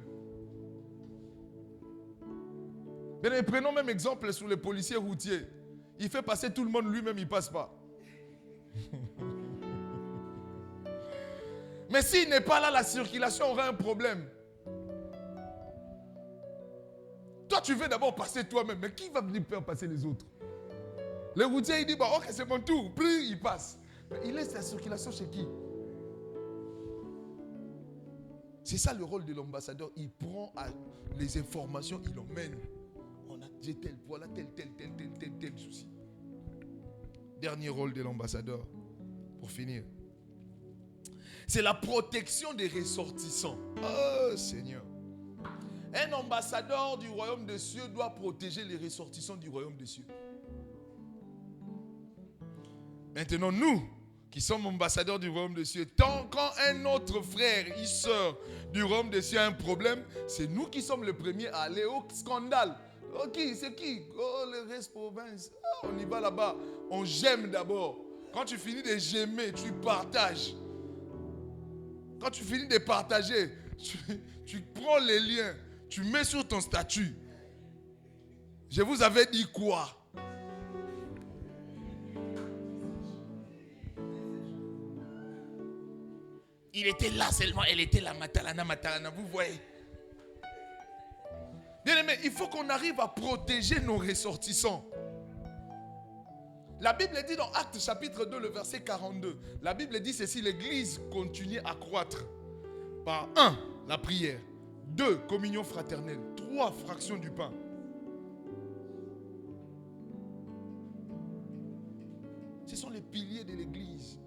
Mais prenons même exemple sur les policiers routiers. Il fait passer tout le monde, lui-même il ne passe pas. Mais s'il n'est pas là, la circulation aura un problème. Toi, tu veux d'abord passer toi-même, mais qui va venir faire passer les autres? Le routier, il dit, bah, ok, c'est mon tour. Plus il passe. Mais il laisse la circulation chez qui? C'est ça le rôle de l'ambassadeur. Il prend les informations, il emmène. On a voilà tel souci. Dernier rôle de l'ambassadeur, pour finir. C'est la protection des ressortissants. Oh Seigneur. Un ambassadeur du royaume des cieux doit protéger les ressortissants du royaume des cieux. Maintenant, nous, qui sommes ambassadeurs du royaume des cieux, quand un autre frère et soeur du royaume des cieux a un problème, c'est nous qui sommes les premiers à aller au scandale. Oh, c'est qui? Oh, le reste province. Oh, on y va là-bas. On gemme d'abord. Quand tu finis de gemmer, tu partages. Quand tu finis de partager, tu prends les liens, tu mets sur ton statut. Je vous avais dit quoi? Il était là seulement, elle était là, matalana, vous voyez. Bien aimé, il faut qu'on arrive à protéger nos ressortissants. La Bible dit dans Actes chapitre 2, le verset 42. La Bible dit ceci, l'église continue à croître. Par 1, la prière. 2, communion fraternelle. 3, fraction du pain. Ce sont les piliers de l'église.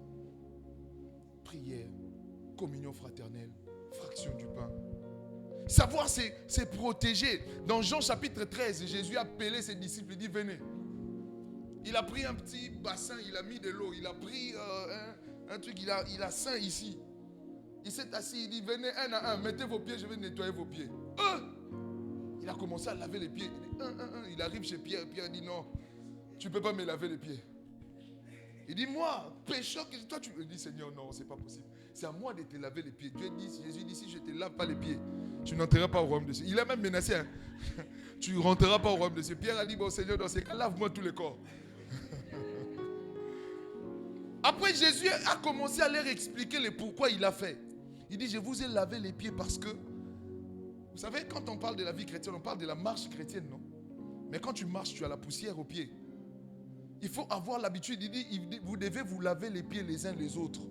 Prière, communion fraternelle, fraction du pain. Savoir, c'est protéger. Dans Jean chapitre 13, Jésus a appelé ses disciples, il dit venez. Il a pris un petit bassin, il a mis de l'eau, il a pris un truc, il a saint ici. Il s'est assis, il dit venez un à un, mettez vos pieds, je vais nettoyer vos pieds. Il a commencé à laver les pieds. Il dit il arrive chez Pierre, Pierre dit non, tu ne peux pas me laver les pieds. Il dit moi, pécheur, toi tu me dis Seigneur, non, c'est pas possible. C'est à moi de te laver les pieds. Dieu dit, Jésus dit si je ne te lave pas les pieds, tu n'entreras pas au royaume de Dieu. Il a même menacé, hein. Tu ne rentreras pas au royaume de Dieu. Pierre a dit bon Seigneur, dans ces cas, lave-moi tous les corps. Après, Jésus a commencé à leur expliquer le pourquoi il a fait. Il dit, je vous ai lavé les pieds parce que, vous savez, quand on parle de la vie chrétienne, on parle de la marche chrétienne, non? Mais quand tu marches, tu as la poussière aux pieds. Il faut avoir l'habitude, il dit, vous devez vous laver les pieds les uns les autres.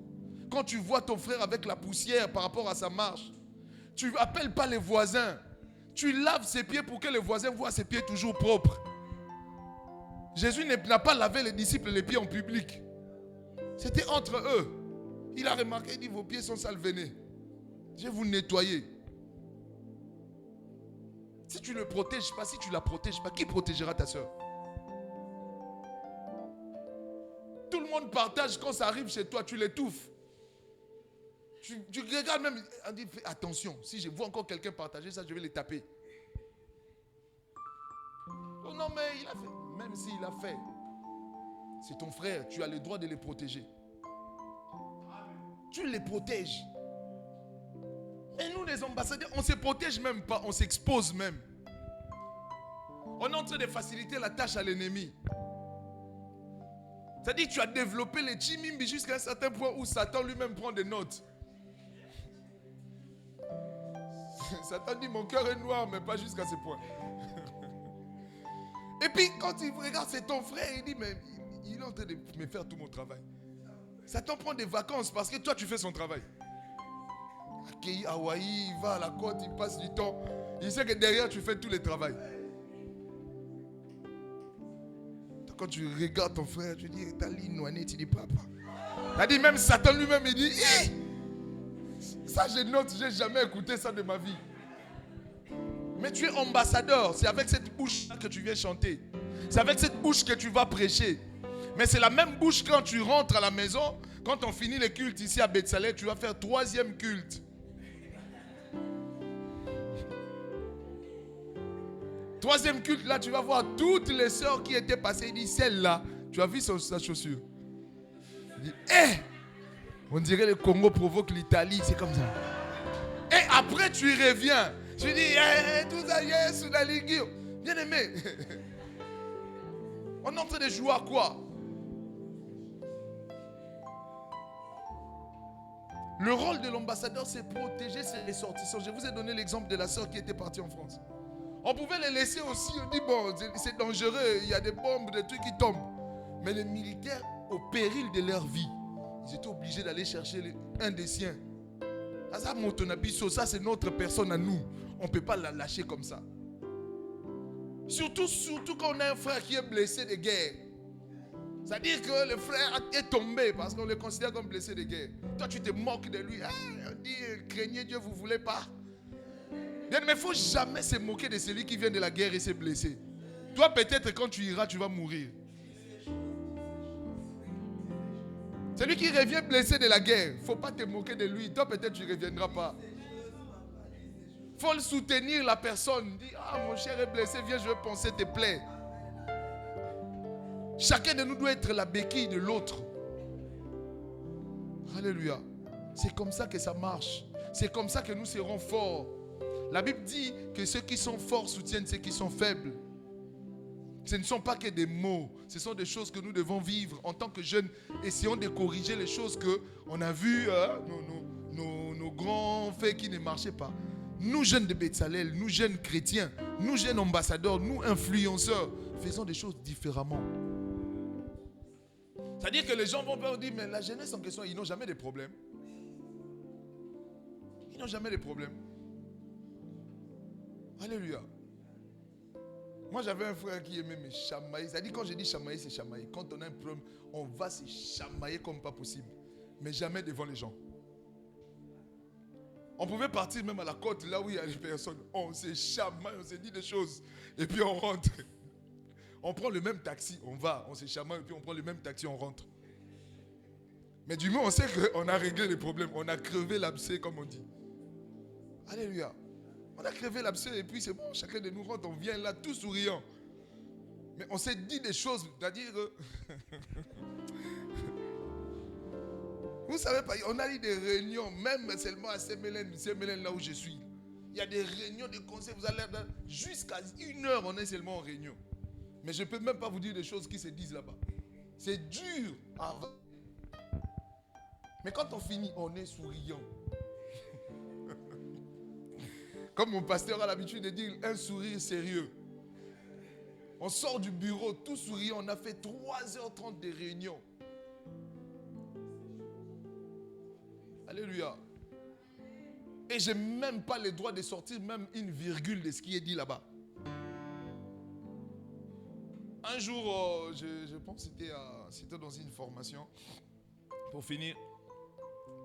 Quand tu vois ton frère avec la poussière par rapport à sa marche, tu n'appelles pas les voisins. Tu laves ses pieds pour que les voisins voient ses pieds toujours propres. Jésus n'a pas lavé les disciples les pieds en public. C'était entre eux. Il a remarqué, il dit, vos pieds sont sales, venez. Je vais vous nettoyer. Si tu ne le protèges pas, si tu ne la protèges pas, qui protégera ta soeur? Tout le monde partage quand ça arrive chez toi, tu l'étouffes. Tu regardes même, on dit, fais attention, si je vois encore quelqu'un partager ça, je vais les taper. Oh non, mais il a fait. Même s'il a fait, c'est ton frère, tu as le droit de les protéger. Tu les protèges. Mais nous, les ambassadeurs, on ne se protège même pas, on s'expose même. On est en train de faciliter la tâche à l'ennemi. C'est-à-dire que tu as développé les chimimbi jusqu'à un certain point où Satan lui-même prend des notes. Satan dit, mon cœur est noir, mais pas jusqu'à ce point. Et puis, quand il regarde, c'est ton frère, il dit, mais il est en train de me faire tout mon travail. Satan prend des vacances parce que toi, tu fais son travail. Akei, Hawaï, il va à la côte, il passe du temps. Il sait que derrière, tu fais tout le travail. Quand tu regardes ton frère, tu dis, t'as l'inouané, tu dis, papa. Ça dit même Satan lui-même, il dit, hi! Ça je note, je n'ai jamais écouté ça de ma vie. Mais tu es ambassadeur, c'est avec cette bouche que tu viens chanter. C'est avec cette bouche que tu vas prêcher. Mais c'est la même bouche quand tu rentres à la maison, quand on finit les cultes ici à Bethsalem, tu vas faire 3e culte. 3e culte, là, tu vas voir toutes les sœurs qui étaient passées. Il dit, celle-là, tu as vu sa chaussure. Il dit, on dirait le Congo provoque l'Italie, c'est comme ça. Et après, tu y reviens. Tu dis, tout ça, yes, sous la ligue. Bien aimé. On est en train de jouer à quoi? Le rôle de l'ambassadeur, c'est protéger ses ressortissants. Je vous ai donné l'exemple de la sœur qui était partie en France. On pouvait les laisser aussi. On dit, bon, c'est dangereux. Il y a des bombes, des trucs qui tombent. Mais les militaires, au péril de leur vie, ils étaient obligés d'aller chercher un des siens. Ça, c'est notre personne à nous. On ne peut pas la lâcher comme ça. Surtout quand on a un frère qui est blessé de guerre. C'est-à-dire que le frère est tombé parce qu'on le considère comme blessé de guerre. Toi, tu te moques de lui. On dit, craignez Dieu, vous ne voulez pas. Mais il ne faut jamais se moquer de celui qui vient de la guerre et s'est blessé. Toi, peut-être, quand tu iras, tu vas mourir. Celui qui revient blessé de la guerre, il ne faut pas te moquer de lui. Toi, peut-être, tu ne reviendras pas. Il faut le soutenir, la personne. Dis, mon cher est blessé, viens, je vais penser tes plaies. Chacun de nous doit être la béquille de l'autre. Alléluia. C'est comme ça que ça marche. C'est comme ça que nous serons forts. La Bible dit que ceux qui sont forts soutiennent ceux qui sont faibles. Ce ne sont pas que des mots. Ce sont des choses que nous devons vivre en tant que jeunes. Essayons de corriger les choses qu'on a vues, nos grands faits qui ne marchaient pas. Nous jeunes de Bethsalem, nous jeunes chrétiens, nous jeunes ambassadeurs, nous influenceurs, faisons des choses différemment. C'est-à-dire que les gens vont dire, mais la jeunesse en question, ils n'ont jamais de problème. Ils n'ont jamais de problème. Alléluia. Moi, j'avais un frère qui aimait me chamailler. C'est-à-dire, quand je dis chamailler, c'est chamailler. Quand on a un problème, on va se chamailler comme pas possible. Mais jamais devant les gens. On pouvait partir même à la côte, là où il y a des personnes. On se chamaille, on se dit des choses. Et puis on rentre. On prend le même taxi, on va, on se chamaille, et puis on prend le même taxi, on rentre. Mais du moins, on sait qu'on a réglé les problèmes. On a crevé l'abcès, comme on dit. Alléluia. On a crevé l'abcès et puis c'est bon, chacun de nous rentre, on vient là tout souriant. Mais on s'est dit des choses, c'est-à-dire... Vous savez pas, on a eu des réunions, même seulement à Saint-Mélène, là où je suis. Il y a des réunions, des conseils, vous allez jusqu'à 1 heure, on est seulement en réunion. Mais je ne peux même pas vous dire des choses qui se disent là-bas. C'est dur. Mais quand on finit, on est souriant. Comme mon pasteur a l'habitude de dire, un sourire sérieux. On sort du bureau tout souriant. On a fait 3h30 de réunion. Alléluia. Et je n'ai même pas le droit de sortir même une virgule de ce qui est dit là-bas. Un jour, je pense que c'était dans une formation. Pour finir,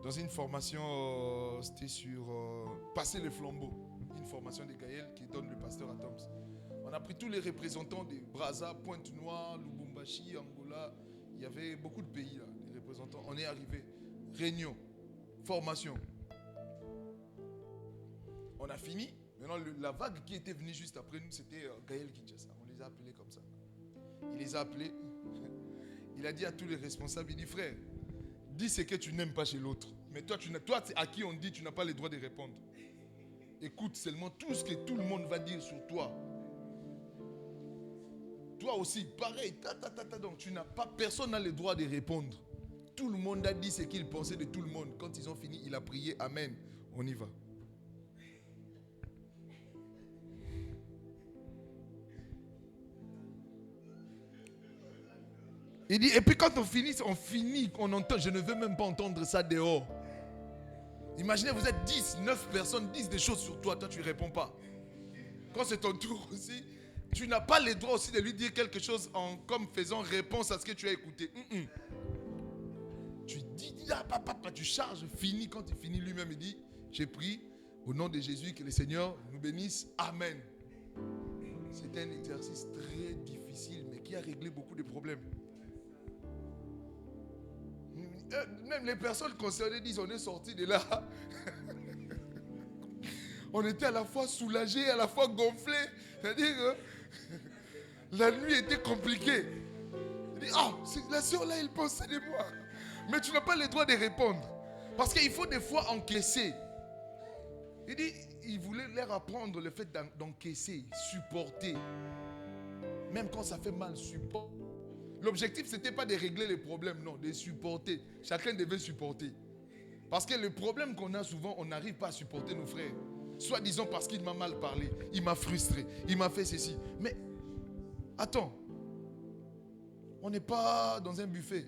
dans une formation, c'était sur passer le flambeau. Une formation de Gaël qui donne le pasteur à Toms. On a pris tous les représentants de Brazza, Pointe-Noire, Lubumbashi, Angola. Il y avait beaucoup de pays là, des représentants. On est arrivé. Réunion, formation. On a fini. Maintenant, la vague qui était venue juste après nous, c'était Gaël Kinshasa. On les a appelés comme ça. Il les a appelés. Il a dit à tous les responsables, il dit, frère, dis ce que tu n'aimes pas chez l'autre. Mais toi, à qui on dit, tu n'as pas le droit de répondre. Écoute seulement tout ce que tout le monde va dire sur toi. Toi aussi, pareil. Donc, personne n'a le droit de répondre. Tout le monde a dit ce qu'il pensait de tout le monde. Quand ils ont fini, il a prié, Amen. On y va. Il dit, et puis quand on finit, on entend, je ne veux même pas entendre ça dehors. Imaginez, vous êtes 10, 9 personnes, disent des choses sur toi, toi tu ne réponds pas. Quand c'est ton tour aussi, tu n'as pas le droit aussi de lui dire quelque chose comme faisant réponse à ce que tu as écouté. Tu dis, papa, tu charges, fini. Quand il finit lui-même, il dit, j'ai pris au nom de Jésus, que le Seigneur nous bénisse. Amen. C'est un exercice très difficile, mais qui a réglé beaucoup de problèmes. Même les personnes concernées disent, on est sorti de là. On était à la fois soulagés, à la fois gonflés. C'est-à-dire que la nuit était compliquée. Il dit, la soeur là, elle pensait de moi. Mais tu n'as pas le droit de répondre. Parce qu'il faut des fois encaisser. Il dit, il voulait leur apprendre le fait d'encaisser, supporter. Même quand ça fait mal, supporter. L'objectif, ce n'était pas de régler les problèmes, non, de supporter. Chacun devait supporter. Parce que le problème qu'on a souvent, on n'arrive pas à supporter nos frères. Soit disant parce qu'il m'a mal parlé, il m'a frustré, il m'a fait ceci. Mais, attends, on n'est pas dans un buffet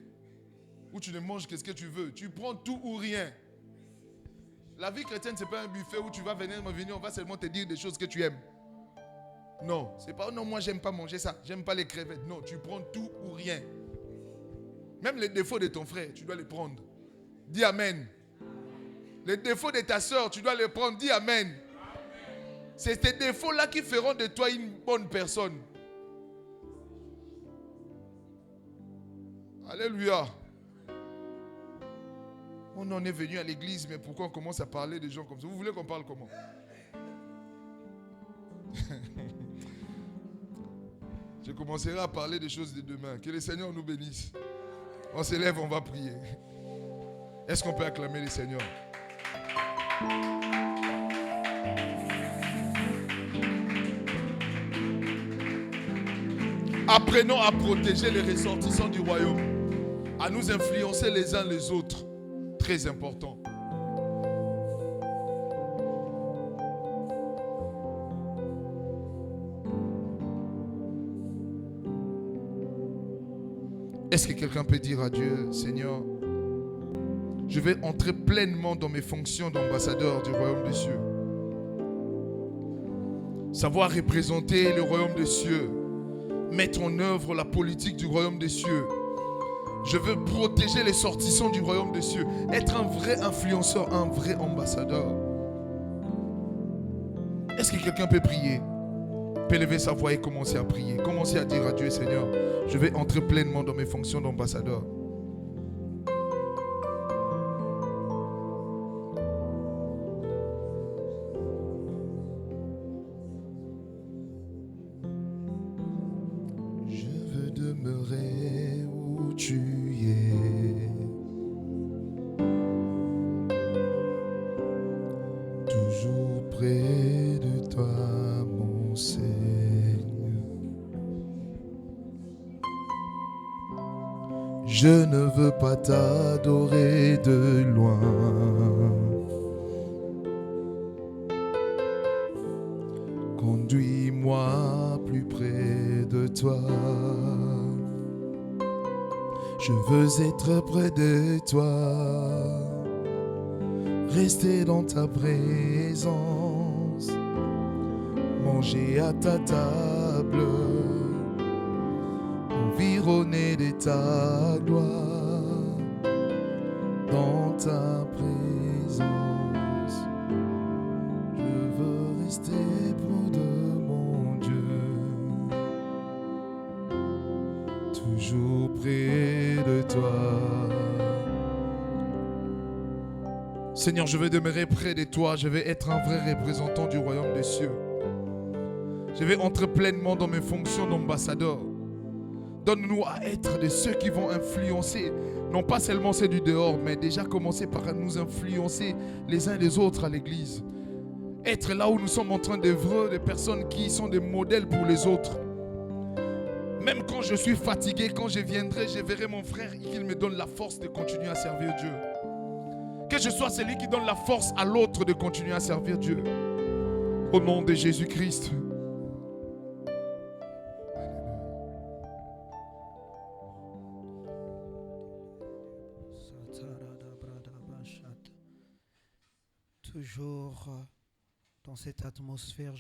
où tu ne manges que ce que tu veux. Tu prends tout ou rien. La vie chrétienne, ce n'est pas un buffet où tu vas venir, on va seulement te dire des choses que tu aimes. Non, c'est pas, non, moi j'aime pas manger ça, j'aime pas les crevettes. Non, tu prends tout ou rien. Même les défauts de ton frère, tu dois les prendre. Dis Amen. Les défauts de ta soeur, tu dois les prendre. Dis Amen. C'est ces défauts-là qui feront de toi une bonne personne. Alléluia. On en est venu à l'église, mais pourquoi on commence à parler des gens comme ça? Vous voulez qu'on parle comment? Je commencerai à parler des choses de demain. Que le Seigneur nous bénisse. On s'élève, on va prier. Est-ce qu'on peut acclamer le Seigneur? Apprenons à protéger les ressortissants du royaume, à nous influencer les uns les autres. Très important. Est-ce que quelqu'un peut dire à Dieu, Seigneur, je vais entrer pleinement dans mes fonctions d'ambassadeur du royaume des cieux. Savoir représenter le royaume des cieux, mettre en œuvre la politique du royaume des cieux. Je veux protéger les sortissants du royaume des cieux, être un vrai influenceur, un vrai ambassadeur. Est-ce que quelqu'un peut prier? Peut lever sa voix et commencer à prier. Commencer à dire à Dieu, Seigneur, je vais entrer pleinement dans mes fonctions d'ambassadeur. Je veux demeurer où tu es, toujours près de toi, mon Seigneur. Je ne veux pas t'adorer de loin. Conduis-moi plus près de toi. Je veux être près de toi. Rester dans ta présence. Manger à ta table. Environné de ta gloire, dans ta présence, je veux rester près de mon Dieu, toujours près de toi. Seigneur, je veux demeurer près de toi, je vais être un vrai représentant du royaume des cieux. Je vais entrer pleinement dans mes fonctions d'ambassadeur. Donne-nous à être de ceux qui vont influencer, non pas seulement ceux du dehors, mais déjà commencer par nous influencer les uns les autres à l'église. Être là où nous sommes en train d'œuvrer, des personnes qui sont des modèles pour les autres. Même quand je suis fatigué, quand je viendrai, je verrai mon frère et qu'il me donne la force de continuer à servir Dieu. Que je sois celui qui donne la force à l'autre de continuer à servir Dieu. Au nom de Jésus-Christ. Toujours dans cette atmosphère.